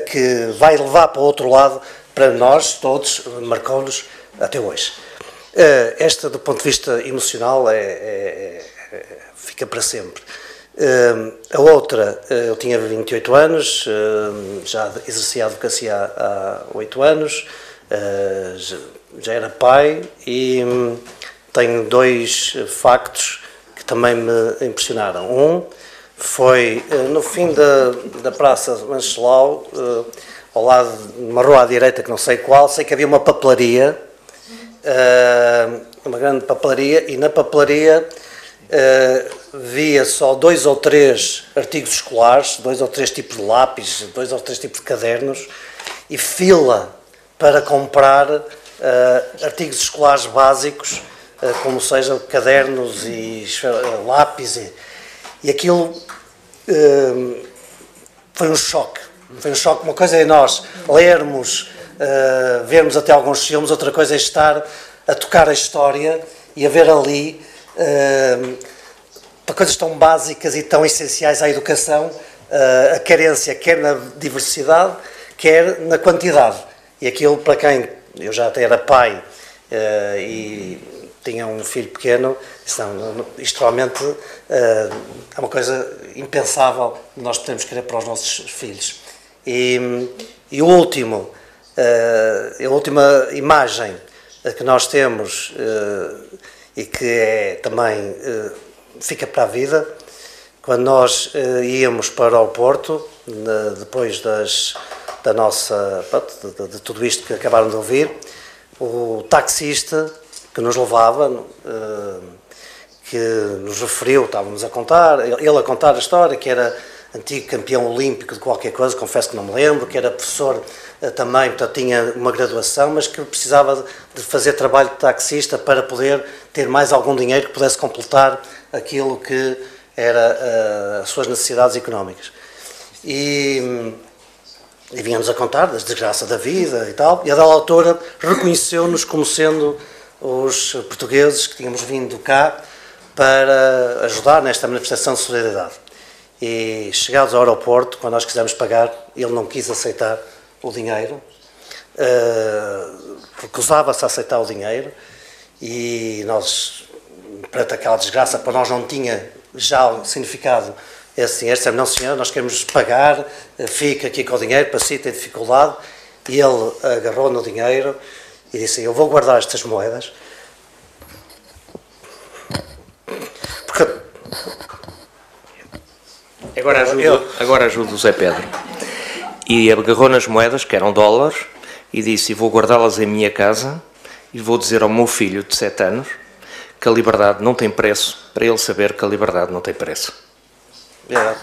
que vai levar para o outro lado, para nós todos marcou-nos até hoje. Esta, do ponto de vista emocional, fica para sempre. A outra, eu tinha 28 anos, já exercia a advocacia há 8 anos, já era pai, e tenho dois factos que também me impressionaram. Um foi no fim da Praça Venceslau, ao lado de uma rua à direita, que não sei qual, sei que havia uma papelaria, uma grande papelaria, e na papelaria via só 2 ou 3 artigos escolares, 2 ou 3 tipos de lápis, 2 ou 3 tipos de cadernos, e fila para comprar artigos escolares básicos, como seja cadernos e lápis, e aquilo foi um choque. Foi um choque. Uma coisa é nós lermos, vermos até alguns filmes, outra coisa é estar a tocar a história e a ver ali, para coisas tão básicas e tão essenciais à educação, a carência, quer na diversidade, quer na quantidade. E aquilo, para quem, eu já até era pai e tinha um filho pequeno, isto realmente é uma coisa impensável nós podemos querer para os nossos filhos. E o último, a última imagem que nós temos, e que é também fica para a vida, quando nós íamos para o Porto, depois da nossa, de tudo isto que acabaram de ouvir, o taxista que nos levava, que nos referiu, estávamos a contar, ele a contar a história, que era antigo campeão olímpico de qualquer coisa, confesso que não me lembro, que era professor também, portanto tinha uma graduação, mas que precisava de fazer trabalho de taxista para poder ter mais algum dinheiro que pudesse completar aquilo que era as suas necessidades económicas. E vinha-nos a contar das desgraças da vida e tal, e a dada altura reconheceu-nos como sendo os portugueses que tínhamos vindo cá para ajudar nesta manifestação de solidariedade. E chegados ao aeroporto, quando nós quisemos pagar, ele não quis aceitar o dinheiro, recusava-se a aceitar o dinheiro, e nós, perante aquela desgraça, para nós não tinha já um significado esse dinheiro, dissemos, não senhor, nós queremos pagar, fica aqui com o dinheiro, para si tem dificuldade, e ele agarrou no dinheiro e disse, eu vou guardar estas moedas, porque... Agora ajudo o Zé Pedro. E agarrou nas moedas, que eram dólares, e disse, vou guardá-las em minha casa, e vou dizer ao meu filho de 7 anos que a liberdade não tem preço, para ele saber que a liberdade não tem preço. Verdade.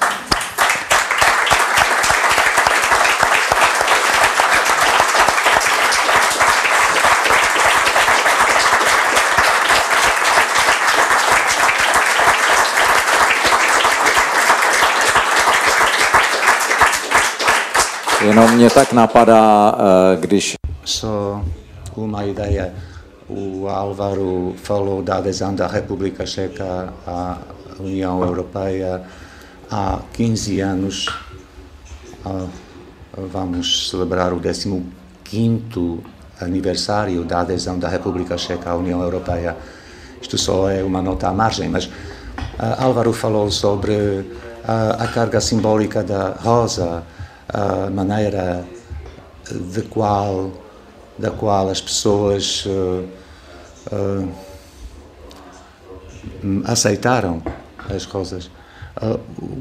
Jenom mě tak napadá, když... Só uma ideia. O Álvaro falou da adesão da República Checa à União Europeia há 15 anos. Vamos celebrar o 15º aniversário da adesão da República Checa à União Europeia. Isto só é uma nota à margem, mas Álvaro falou sobre a carga simbólica da rosa, a maneira da qual as pessoas aceitaram as rosas.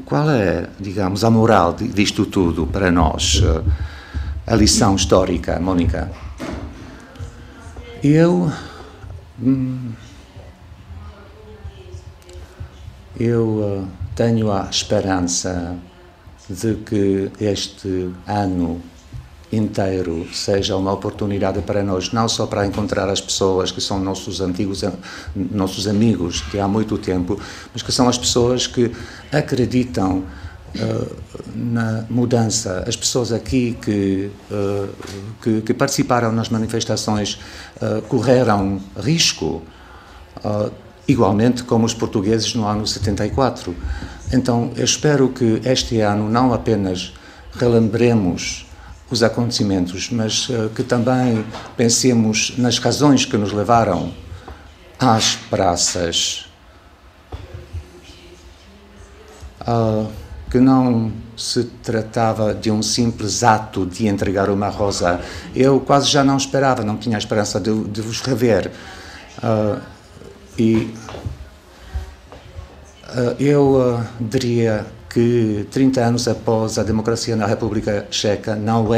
Qual é, digamos, a moral disto tudo para nós? A lição histórica, Mónica? Eu tenho a esperança de que este ano inteiro seja uma oportunidade para nós, não só para encontrar as pessoas que são nossos amigos de há muito tempo, mas que são as pessoas que acreditam na mudança, as pessoas aqui que participaram nas manifestações correram risco, igualmente como os portugueses no ano 74. Então, eu espero que este ano não apenas relembremos os acontecimentos, mas que também pensemos nas razões que nos levaram às praças, que não se tratava de um simples ato de entregar uma rosa. Eu quase já não esperava, não tinha a esperança de vos rever. Eu diria que 30 anos após a democracia na República Checa não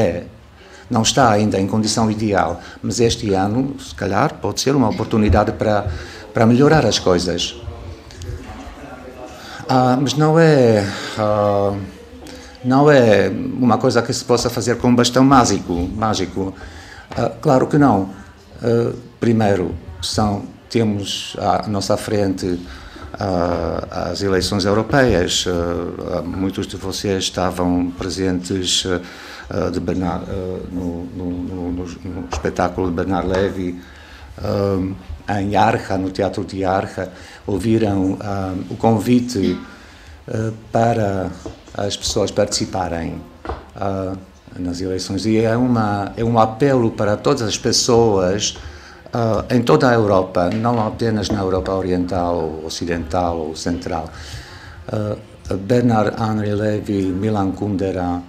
está ainda em condição ideal, mas este ano, se calhar, pode ser uma oportunidade para melhorar as coisas. Mas não é uma coisa que se possa fazer com um bastão mágico. Claro que não. Primeiro, temos à nossa frente as eleições europeias. Muitos de vocês estavam presentes no espetáculo de Bernard Levy em Arja, no Teatro de Arja. Ouviram o convite para as pessoas participarem nas eleições, e é um apelo para todas as pessoas em toda a Europa, não apenas na Europa Oriental, Ocidental ou Central. Bernard Henri Levy, Milan Kundera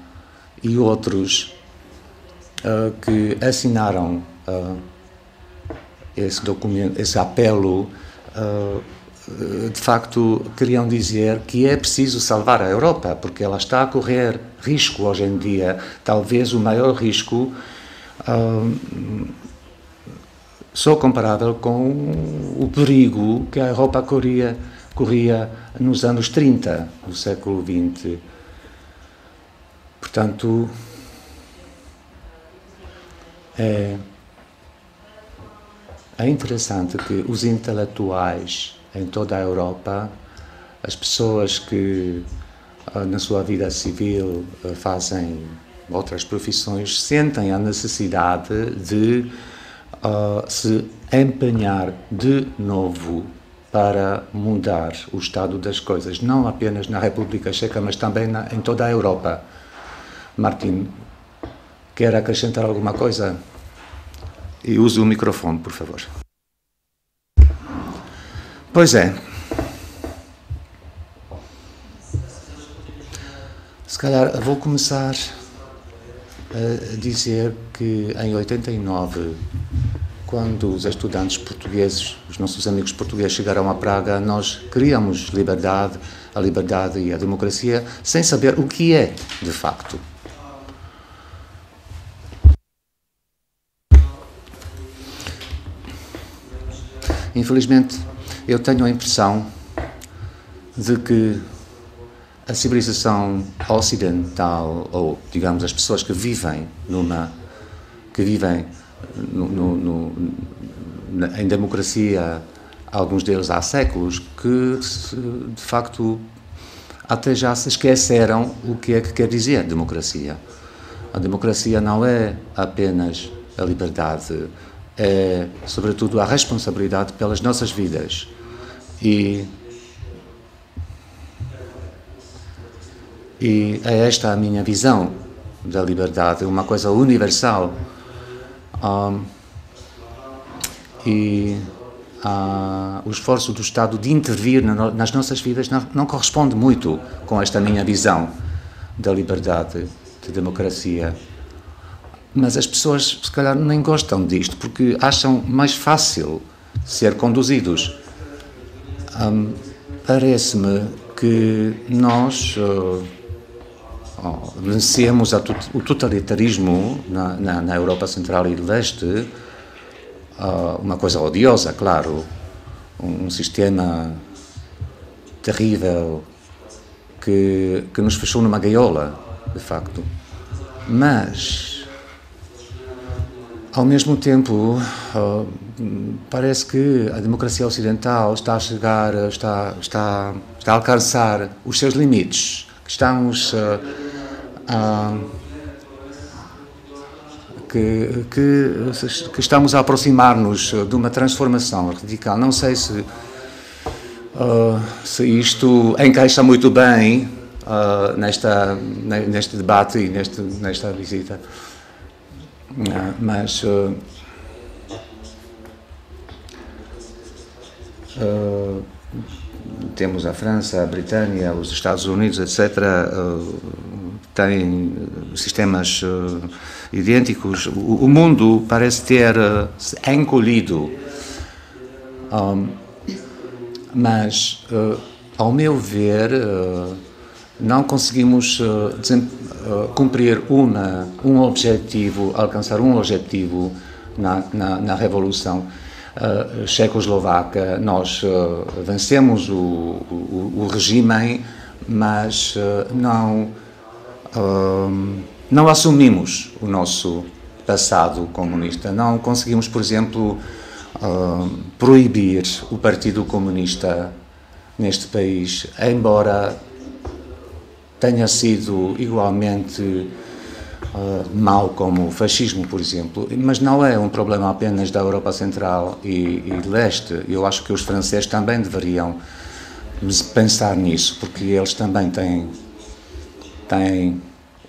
e outros que assinaram esse documento, esse apelo, de facto queriam dizer que é preciso salvar a Europa, porque ela está a correr risco hoje em dia, talvez o maior risco só comparável com o perigo que a Europa corria nos anos 30 do século XX. Portanto, é interessante que os intelectuais em toda a Europa, as pessoas que na sua vida civil fazem outras profissões, sentem a necessidade de se empenhar de novo para mudar o estado das coisas, não apenas na República Checa, mas também em toda a Europa. Martin, quer acrescentar alguma coisa? E use o microfone, por favor. Pois é. Se calhar vou começar a dizer que em 89, quando os estudantes portugueses, os nossos amigos portugueses chegaram a Praga, nós queríamos liberdade, a liberdade e a democracia, sem saber o que é, de facto. Infelizmente, eu tenho a impressão de que a civilização ocidental, ou, digamos, as pessoas que vivem em democracia, alguns deles há séculos, que, de facto, até já se esqueceram o que é que quer dizer democracia. A democracia não é apenas a liberdade, é, sobretudo, a responsabilidade pelas nossas vidas. E é esta a minha visão da liberdade, uma coisa universal. O esforço do Estado de intervir nas nossas vidas não corresponde muito com esta minha visão da liberdade, de democracia. Mas as pessoas, se calhar, nem gostam disto, porque acham mais fácil ser conduzidos. Parece-me que nós vencemos o totalitarismo na Europa Central e Leste, uma coisa odiosa, claro, um sistema terrível que nos fechou numa gaiola, de facto. Mas, ao mesmo tempo, parece que a democracia ocidental está a chegar, está a alcançar os seus limites, que estamos que estamos a aproximar-nos de uma transformação radical. Não sei se isto encaixa muito bem neste debate e nesta visita, mas temos a França, a Britânia, os Estados Unidos, etc., têm sistemas idênticos. O mundo parece ter se encolhido, mas, ao meu ver, não conseguimos cumprir um objetivo, alcançar um objetivo na Revolução Checoslovaca. Nós vencemos o regime, mas não assumimos o nosso passado comunista. Não conseguimos, por exemplo, proibir o Partido Comunista neste país, embora tenha sido igualmente mau como o fascismo, por exemplo. Mas não é um problema apenas da Europa Central e Leste. Eu acho que os franceses também deveriam pensar nisso, porque eles também têm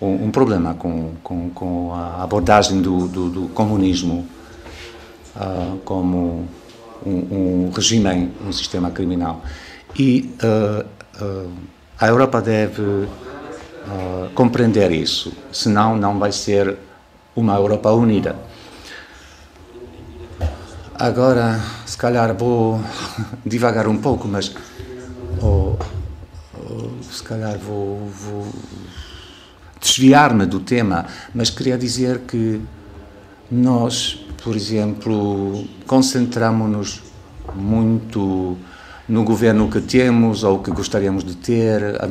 um problema com a abordagem do comunismo como um regime, um sistema criminal. E a Europa deve compreender isso, senão não vai ser uma Europa unida. Agora, se calhar vou divagar um pouco, mas se calhar vou desviar-me do tema, mas queria dizer que nós, por exemplo, concentramos-nos muito no governo que temos ou que gostaríamos de ter. A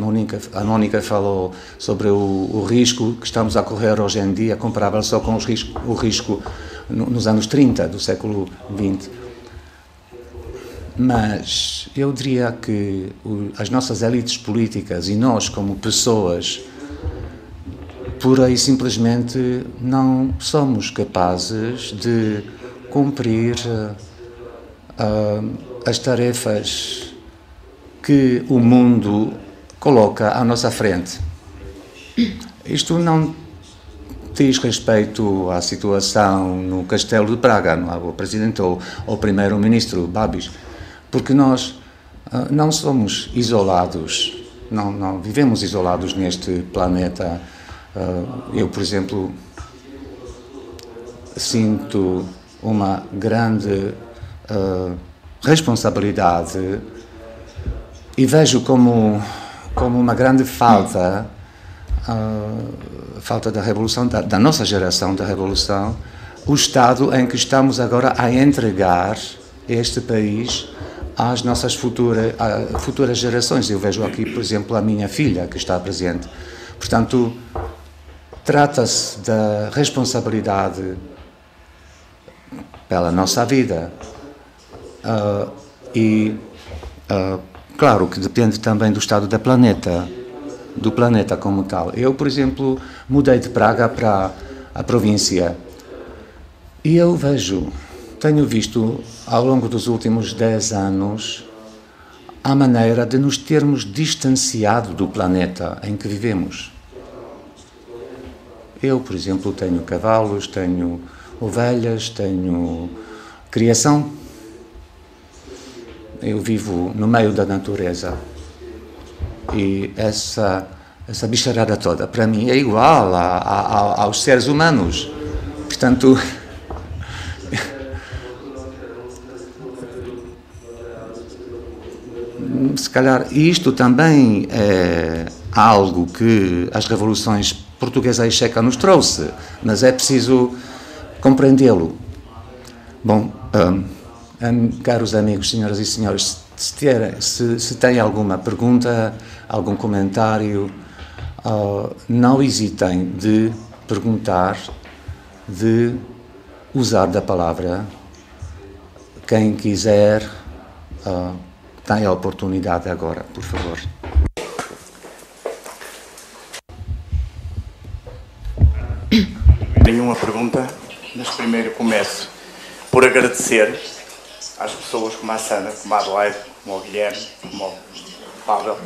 Mónica falou sobre o risco que estamos a correr hoje em dia, comparável só com o risco nos anos 30 do século XX. Mas eu diria que as nossas elites políticas e nós, como pessoas, pura e simplesmente não somos capazes de cumprir as tarefas que o mundo coloca à nossa frente. Isto não diz respeito à situação no Castelo de Praga, ao Presidente ou ao Primeiro-Ministro Babis, porque nós não somos isolados, não vivemos isolados neste planeta. Eu, por exemplo, sinto uma grande responsabilidade e vejo como uma grande falta da revolução, da nossa geração da revolução, o estado em que estamos agora a entregar este país às nossas futuras gerações. Eu vejo aqui, por exemplo, a minha filha que está presente. Portanto, trata-se da responsabilidade pela nossa vida claro que depende também do estado do planeta como tal. Eu, por exemplo, mudei de Praga para a província e eu tenho visto ao longo dos últimos 10 anos a maneira de nos termos distanciado do planeta em que vivemos. Eu, por exemplo, tenho cavalos, tenho ovelhas, tenho criação. Eu vivo no meio da natureza e essa bicharada toda, para mim, é igual aos seres humanos. Portanto, se calhar isto também é algo que as revoluções portuguesa e checa nos trouxe, mas é preciso compreendê-lo. Bom, caros amigos, senhoras e senhores, se têm alguma pergunta, algum comentário, não hesitem de perguntar, de usar da palavra. Quem quiser, tem a oportunidade agora, por favor. Nenhuma pergunta, mas primeiro começo por agradecer às pessoas como a Sana, como a Adelaide, como o Guilherme, como o Pavel.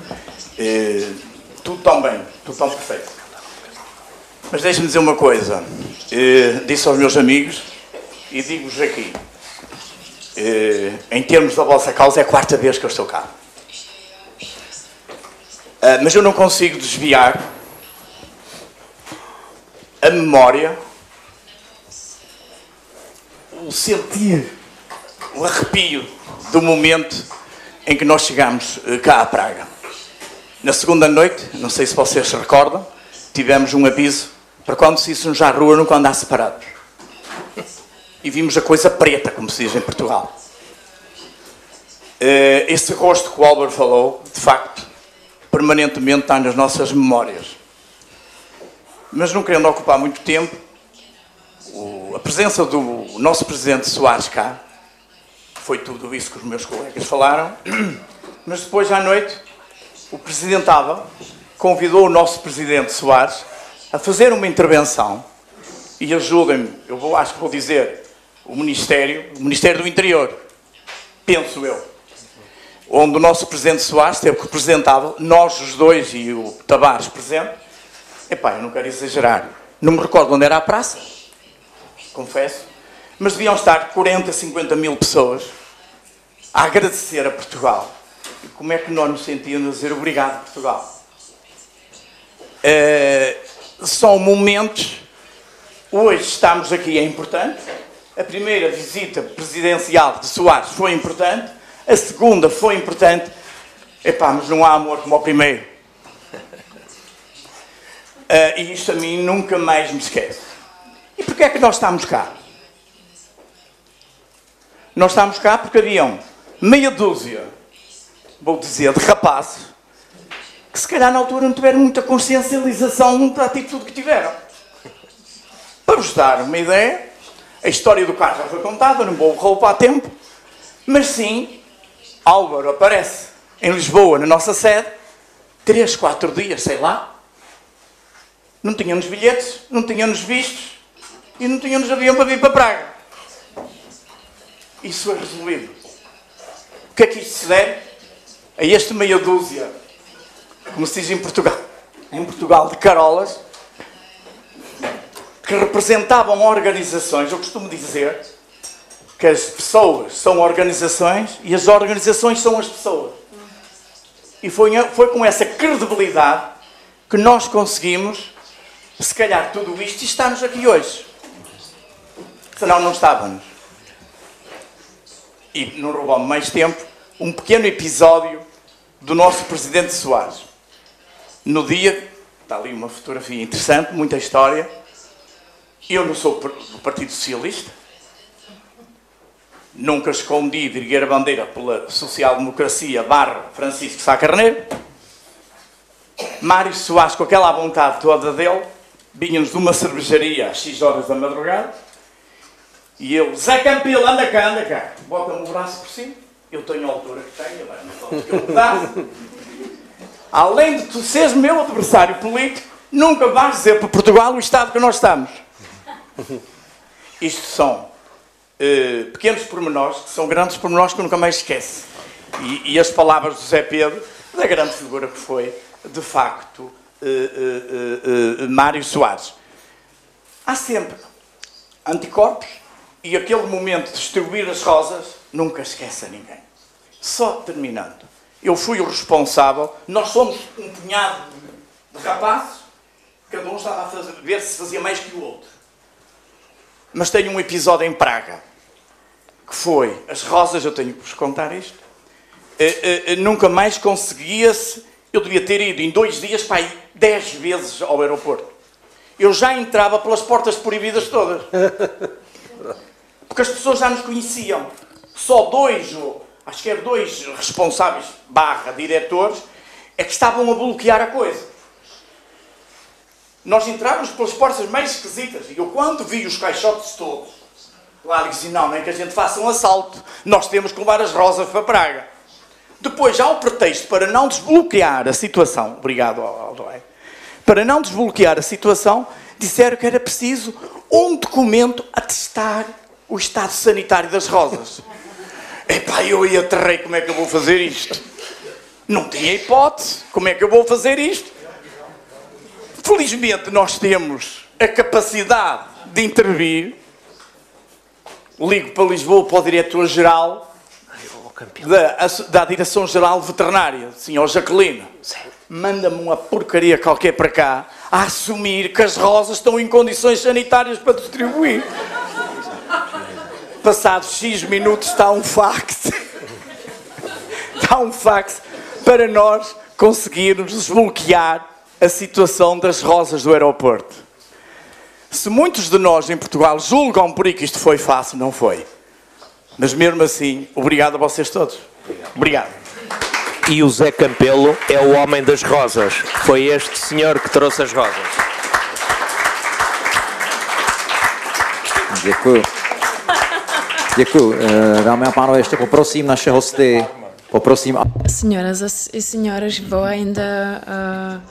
Tudo tão bem, tudo tão perfeito. Mas deixe-me dizer uma coisa. Disse aos meus amigos e digo-vos aqui. Em termos da vossa causa, é a 4ª vez que eu estou cá. Mas eu não consigo desviar a memória, o sentir, o arrepio do momento em que nós chegámos cá a Praga. Na segunda noite, não sei se vocês se recordam, tivemos um aviso para quando se íssemos à rua nunca andar separados. E vimos a coisa preta, como se diz em Portugal. Esse rosto que o Albert falou, de facto, permanentemente está nas nossas memórias. Mas não querendo ocupar muito tempo, a presença do nosso Presidente Soares cá, foi tudo isso que os meus colegas falaram, mas depois à noite, o Presidente Abel convidou o nosso Presidente Soares a fazer uma intervenção, e ajudem-me, acho que vou dizer, o Ministério do Interior, penso eu, onde o nosso Presidente Soares esteve representado, nós os dois e o Tavares presente. Epá, eu não quero exagerar, não me recordo onde era a praça, confesso, mas deviam estar 40, 50 mil pessoas a agradecer a Portugal. E como é que nós nos sentíamos a dizer obrigado, Portugal? São momentos, hoje estamos aqui, é importante, a primeira visita presidencial de Soares foi importante, a segunda foi importante, epá, mas não há amor como o primeiro. E isto a mim nunca mais me esquece. E porquê é que nós estamos cá? Nós estamos cá porque haviam meia dúzia vou dizer, de rapazes, que se calhar na altura não tiveram muita consciencialização da atitude que tiveram. Para vos dar uma ideia, a história do carro já foi contada, não vou roubar tempo, mas sim, Álvaro aparece em Lisboa, na nossa sede, 3, 4 dias, sei lá, não tínhamos bilhetes, não tínhamos vistos e não tínhamos avião para vir para Praga. Isso foi resolvido. O que é que isto se deve? A este meia dúzia, como se diz em Portugal, de carolas, que representavam organizações. Eu costumo dizer que as pessoas são organizações e as organizações são as pessoas. E foi com essa credibilidade que nós conseguimos, se calhar, tudo isto e estamos aqui hoje. Senão não estávamos. E não roubamos mais tempo, um pequeno episódio do nosso Presidente Soares. No dia, está ali uma fotografia interessante, muita história. Eu não sou do Partido Socialista. Nunca escondi de erguer a bandeira pela social-democracia / Francisco Sá Carneiro. Mário Soares, com aquela vontade toda dele, vinha-nos de uma cervejaria às 6 horas da madrugada. E eu, Zé Campelo, anda cá, bota-me o braço por cima. Eu tenho a altura que tenho, mas não falta que eu mudasse. Além de tu seres meu adversário político, nunca vais dizer para Portugal o estado que nós estamos. Isto são pequenos pormenores, que são grandes pormenores que eu nunca mais esqueço. E as palavras do Zé Pedro, da grande figura que foi, de facto, Mário Soares. Há sempre anticorpos e aquele momento de distribuir as rosas nunca esquece a ninguém. Só terminando. Eu fui o responsável, nós somos um punhado de rapazes, cada um estava a ver se fazia mais que o outro. Mas tenho um episódio em Praga, que foi as rosas, eu tenho que vos contar isto, nunca mais conseguia-se, eu devia ter ido em 2 dias para ir 10 vezes ao aeroporto. Eu já entrava pelas portas proibidas todas. Porque as pessoas já nos conheciam. Só 2, acho que eram 2 responsáveis / diretores, é que estavam a bloquear a coisa. Nós entrávamos pelas portas mais esquisitas. E eu, quando vi os caixotes todos, lá disse, não é que a gente faça um assalto. Nós temos que levar as rosas para Praga. Depois, ao pretexto para não desbloquear a situação, obrigado, Aldoé, para não desbloquear a situação, disseram que era preciso um documento a testar o estado sanitário das rosas. Epá, eu aí aterrei, como é que eu vou fazer isto? Não tinha hipótese, como é que eu vou fazer isto? Felizmente nós temos a capacidade de intervir. Ligo para Lisboa, para o diretor-geral da Direção-Geral Veterinária, Sr. Jaqueline. Manda-me uma porcaria qualquer para cá a assumir que as rosas estão em condições sanitárias para distribuir. Passados X minutos está um fax. Está um fax para nós conseguirmos desbloquear a situação das rosas do aeroporto. Se muitos de nós em Portugal julgam por aí que isto foi fácil, não foi. Mas mesmo assim, obrigado a vocês todos. Obrigado. E o Zé Campelo é o homem das rosas. Foi este senhor que trouxe as rosas. Děkuju. Děkuju. Dámy a pánové, ještě poprosím naše hosty, Senhoras e senhores, vou ainda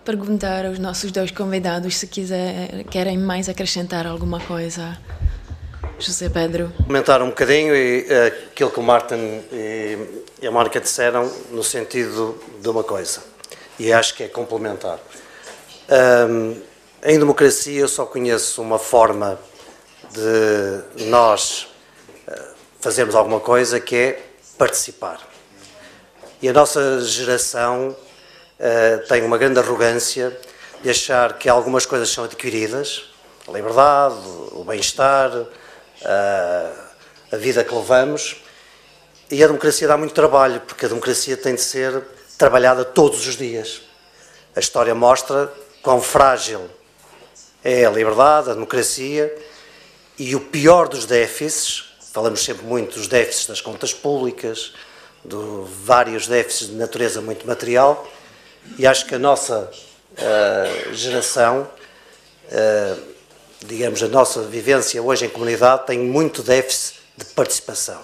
perguntar aos nossos 2 convidados se querem mais acrescentar alguma coisa. José Pedro. Comentar um bocadinho aquilo que o Martin e a Mónica disseram no sentido de uma coisa, e acho que é complementar. Em democracia eu só conheço uma forma de nós fazermos alguma coisa, que é participar. E a nossa geração tem uma grande arrogância de achar que algumas coisas são adquiridas, a liberdade, o bem-estar, a vida que levamos, e a democracia dá muito trabalho, porque a democracia tem de ser trabalhada todos os dias. A história mostra quão frágil é a liberdade, a democracia, e o pior dos déficits, falamos sempre muito dos déficits das contas públicas, de vários déficits de natureza muito material, e acho que a nossa geração, digamos, a nossa vivência hoje em comunidade tem muito déficit de participação.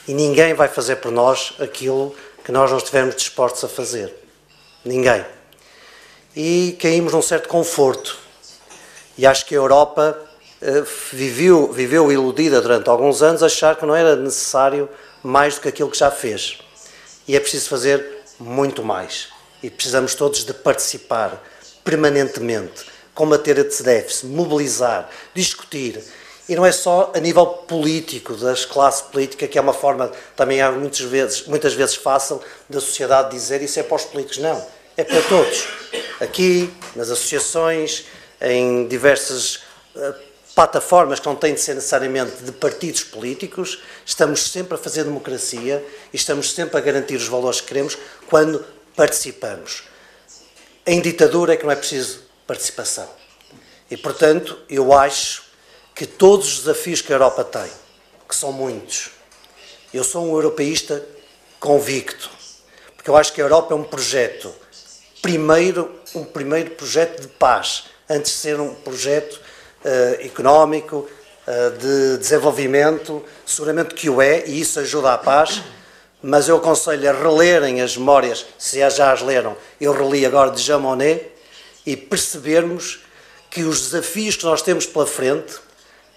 E ninguém vai fazer por nós aquilo que nós não estivermos dispostos a fazer. Ninguém. E caímos num certo conforto. E acho que a Europa viveu iludida durante alguns anos, a achar que não era necessário mais do que aquilo que já fez. E é preciso fazer muito mais. E precisamos todos de participar permanentemente, combater esse déficit, mobilizar, discutir. E não é só a nível político, das classes políticas, que é uma forma também muitas vezes fácil da sociedade dizer isso é para os políticos. Não, é para todos. Aqui, nas associações, em diversas plataformas que não têm de ser necessariamente de partidos políticos, estamos sempre a fazer democracia e estamos sempre a garantir os valores que queremos quando participamos. Em ditadura é que não é preciso participação. E, portanto, eu acho que todos os desafios que a Europa tem, que são muitos, eu sou um europeísta convicto, porque eu acho que a Europa é um projeto, um primeiro projeto de paz, antes de ser um projeto económico, de desenvolvimento, seguramente que o é, e isso ajuda à paz, mas eu aconselho a relerem as memórias, se já as leram, eu reli agora de Jean Monnet, e percebermos que os desafios que nós temos pela frente,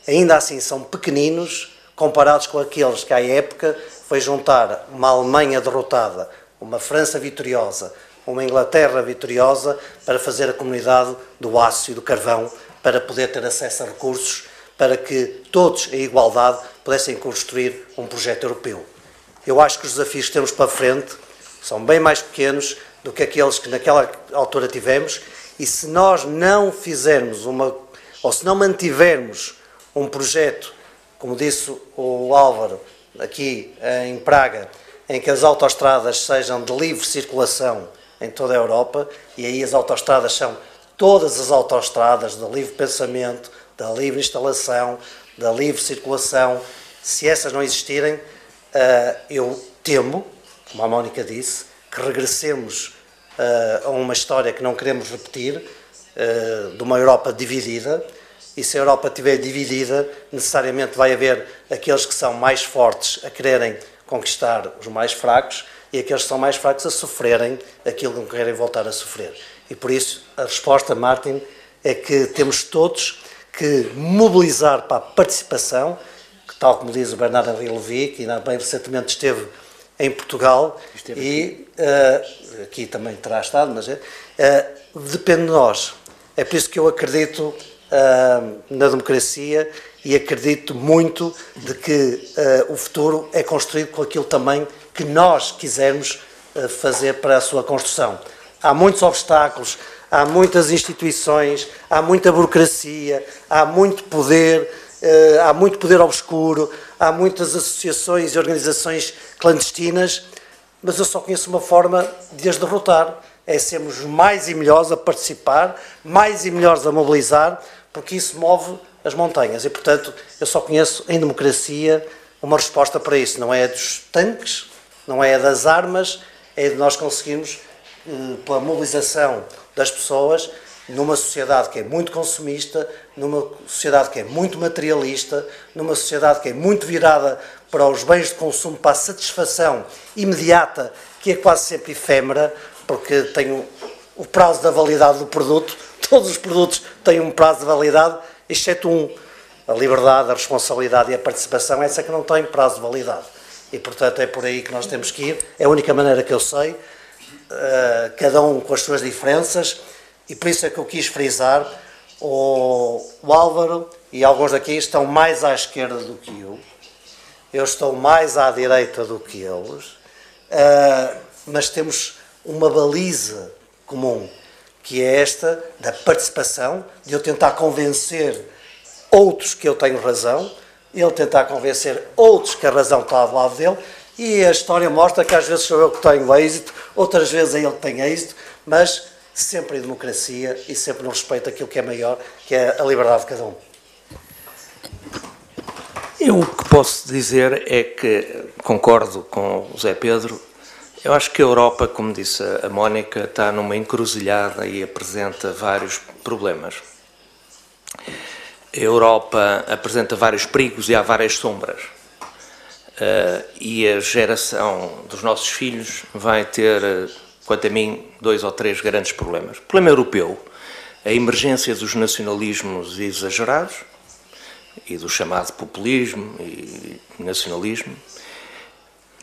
ainda assim são pequeninos, comparados com aqueles que à época foi juntar uma Alemanha derrotada, uma França vitoriosa, uma Inglaterra vitoriosa, para fazer a comunidade do aço e do carvão, para poder ter acesso a recursos, para que todos, em igualdade, pudessem construir um projeto europeu. Eu acho que os desafios que temos para frente são bem mais pequenos do que aqueles que naquela altura tivemos, e se nós não fizermos ou se não mantivermos um projeto, como disse o Álvaro, aqui em Praga, em que as autoestradas sejam de livre circulação em toda a Europa, e aí as autoestradas são todas as autoestradas de livre pensamento, da livre instalação, da livre circulação. Se essas não existirem, eu temo, como a Mónica disse, que regressemos a uma história que não queremos repetir, de uma Europa dividida, e se a Europa estiver dividida, necessariamente vai haver aqueles que são mais fortes a quererem conquistar os mais fracos, e aqueles que são mais fracos a sofrerem aquilo que não querem voltar a sofrer. E por isso a resposta, Martin, é que temos todos que mobilizar para a participação, que, tal como diz o Bernard-Henri Lévy, que ainda bem recentemente esteve em Portugal, e aqui também terá estado, mas depende de nós. É por isso que eu acredito na democracia e acredito muito de que o futuro é construído com aquilo também que nós quisermos fazer para a sua construção. Há muitos obstáculos, há muitas instituições, há muita burocracia, há muito poder obscuro, há muitas associações e organizações clandestinas, mas eu só conheço uma forma de as derrotar, é sermos mais e melhores a participar, mais e melhores a mobilizar, porque isso move as montanhas. E, portanto, eu só conheço em democracia uma resposta para isso. Não é a dos tanques, não é a das armas, é de nós conseguirmos, pela mobilização das pessoas, numa sociedade que é muito consumista, numa sociedade que é muito materialista, numa sociedade que é muito virada para os bens de consumo, para a satisfação imediata, que é quase sempre efêmera, porque tem o prazo da validade do produto. Todos os produtos têm um prazo de validade, exceto um. A liberdade, a responsabilidade e a participação, essa que não tem prazo de validade. E, portanto, é por aí que nós temos que ir. É a única maneira que eu sei, cada um com as suas diferenças, e por isso é que eu quis frisar, o Álvaro e alguns daqui estão mais à esquerda do que eu estou mais à direita do que eles, mas temos uma baliza comum, que é esta da participação, de eu tentar convencer outros que eu tenho razão, ele tentar convencer outros que a razão está do lado dele, e a história mostra que às vezes sou eu que tenho êxito, outras vezes é ele que tem êxito, mas sempre em democracia e sempre no respeito àquilo que é maior, que é a liberdade de cada um. Eu o que posso dizer é que concordo com o Zé Pedro. Eu acho que a Europa, como disse a Mónica, está numa encruzilhada e apresenta vários problemas. A Europa apresenta vários perigos e há várias sombras. E a geração dos nossos filhos vai ter, quanto a mim, 2 ou 3 grandes problemas. O problema europeu, a emergência dos nacionalismos exagerados e do chamado populismo e nacionalismo,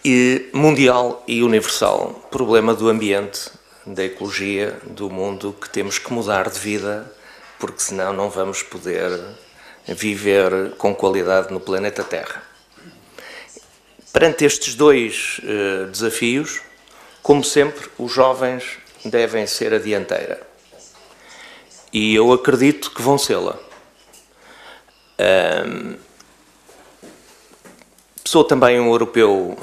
e mundial e universal, problema do ambiente, da ecologia, do mundo, que temos que mudar de vida, porque senão não vamos poder viver com qualidade no planeta Terra. Perante estes 2 desafios, como sempre, os jovens devem ser a dianteira. E eu acredito que vão sê-la. Sou também um europeu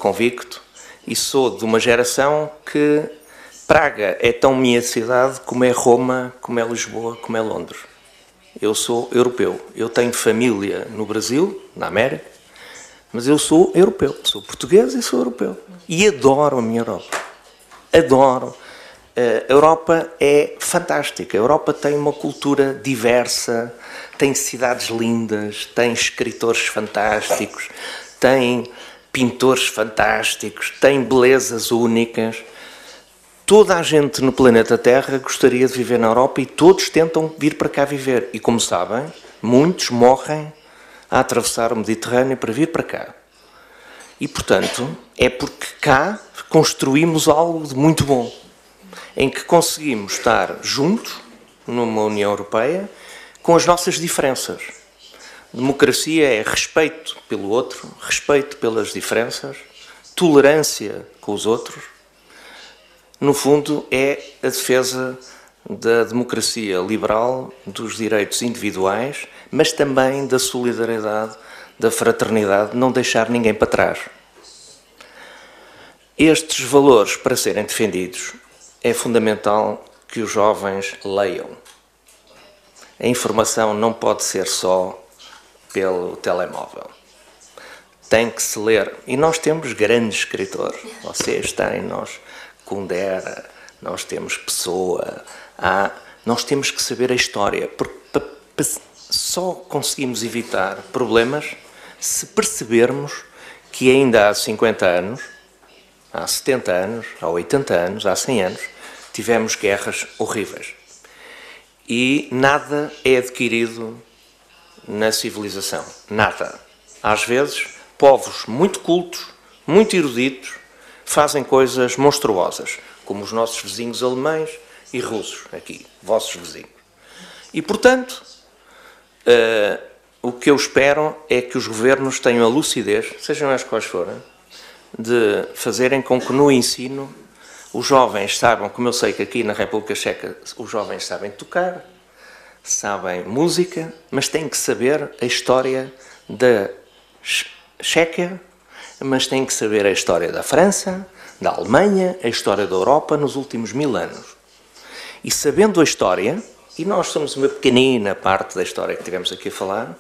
convicto e sou de uma geração que Praga é tão minha cidade como é Roma, como é Lisboa, como é Londres. Eu sou europeu. Eu tenho família no Brasil, na América, mas eu sou europeu. Sou português e sou europeu. E adoro a minha Europa. Adoro. A Europa é fantástica. A Europa tem uma cultura diversa, tem cidades lindas, tem escritores fantásticos, tem pintores fantásticos, tem belezas únicas. Toda a gente no planeta Terra gostaria de viver na Europa e todos tentam vir para cá viver. E como sabem, muitos morrem a atravessar o Mediterrâneo para vir para cá. E, portanto, é porque cá construímos algo de muito bom, em que conseguimos estar juntos, numa União Europeia, com as nossas diferenças. Democracia é respeito pelo outro, respeito pelas diferenças, tolerância com os outros. No fundo, é a defesa da democracia liberal, dos direitos individuais, mas também da solidariedade, da fraternidade, não deixar ninguém para trás. Estes valores, para serem defendidos, é fundamental que os jovens leiam. A informação não pode ser só pelo telemóvel. Tem que se ler. E nós temos grandes escritores. Vocês têm, nós, Kundera, nós temos Pessoa. Nós temos que saber a história. Porque só conseguimos evitar problemas se percebermos que ainda há 50 anos, há 70 anos, há 80 anos, há 100 anos, tivemos guerras horríveis. E nada é adquirido na civilização. Nada. Às vezes, povos muito cultos, muito eruditos, fazem coisas monstruosas, como os nossos vizinhos alemães e russos, aqui, vossos vizinhos. E, portanto, o que eu espero é que os governos tenham a lucidez, sejam as quais forem, de fazerem com que no ensino os jovens saibam, como eu sei que aqui na República Checa os jovens sabem tocar, sabem música, mas têm que saber a história da Chequia, mas têm que saber a história da França, da Alemanha, a história da Europa nos últimos 1000 anos. E sabendo a história, e nós somos uma pequenina parte da história que tivemos aqui a falar,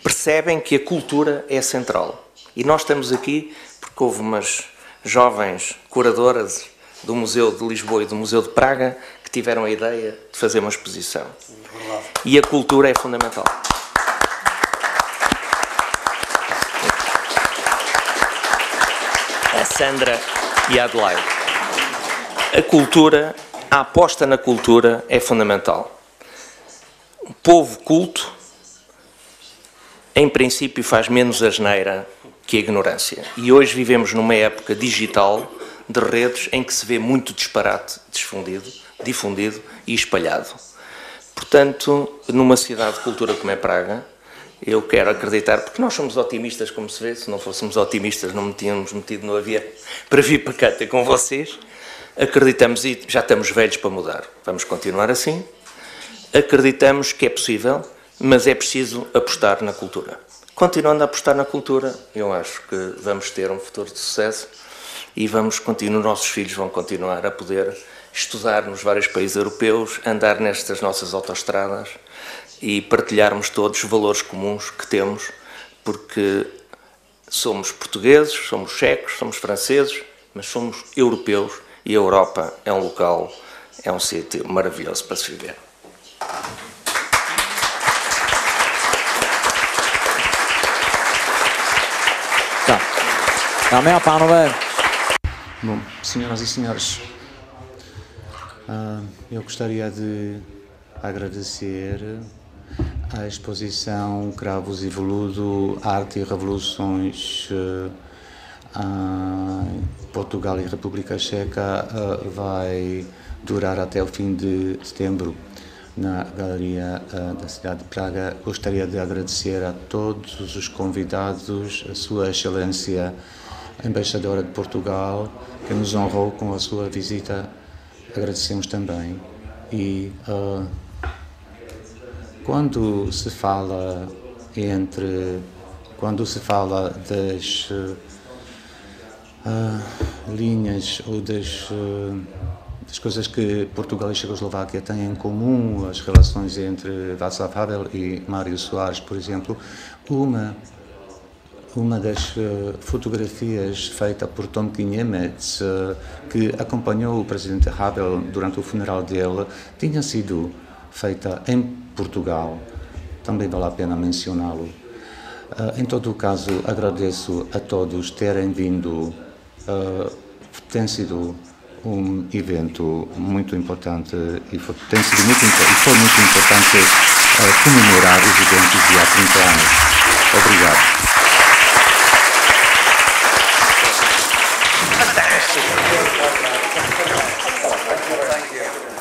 percebem que a cultura é central. E nós estamos aqui porque houve umas jovens curadoras do Museu de Lisboa e do Museu de Praga que tiveram a ideia de fazer uma exposição. E a cultura é fundamental. A Sandra e a Adelaide. A cultura, a aposta na cultura é fundamental. O povo culto, em princípio, faz menos asneira que a ignorância. E hoje vivemos numa época digital de redes em que se vê muito disparate difundido e espalhado. Portanto, numa cidade de cultura como é Praga, eu quero acreditar, porque nós somos otimistas, como se vê, se não fôssemos otimistas não me tínhamos metido no avião para vir para cá ter com vocês. Acreditamos, e já estamos velhos para mudar, vamos continuar assim. Acreditamos que é possível, mas é preciso apostar na cultura. Continuando a apostar na cultura, eu acho que vamos ter um futuro de sucesso e nossos filhos vão continuar a poder estudar nos vários países europeus, andar nestas nossas autoestradas e partilharmos todos os valores comuns que temos porque somos portugueses, somos checos, somos franceses, mas somos europeus e a Europa é um local, é um sítio maravilhoso para se viver. Tak, dámy a pánové. Bom, senhoras e senhores, eu gostaria de agradecer a exposição Cravos e Veludo, Arte e Revoluções Portugal e República Checa vai durar até o fim de setembro na Galeria da cidade de Praga. Gostaria de agradecer a todos os convidados, a Sua Excelência, a Embaixadora de Portugal, que nos honrou com a sua visita. Agradecemos também. E quando se fala das linhas ou das coisas que Portugal e Checoslováquia têm em comum, as relações entre Václav Havel e Mário Soares, por exemplo, uma das fotografias feita por Tomky Němec, que acompanhou o presidente Havel durante o funeral dele, tinha sido feita em Portugal. Também vale a pena mencioná-lo. Em todo o caso, agradeço a todos terem vindo. Tem sido um evento muito importante e foi muito importante comemorar os eventos de há 30 anos. Obrigado. Thank you.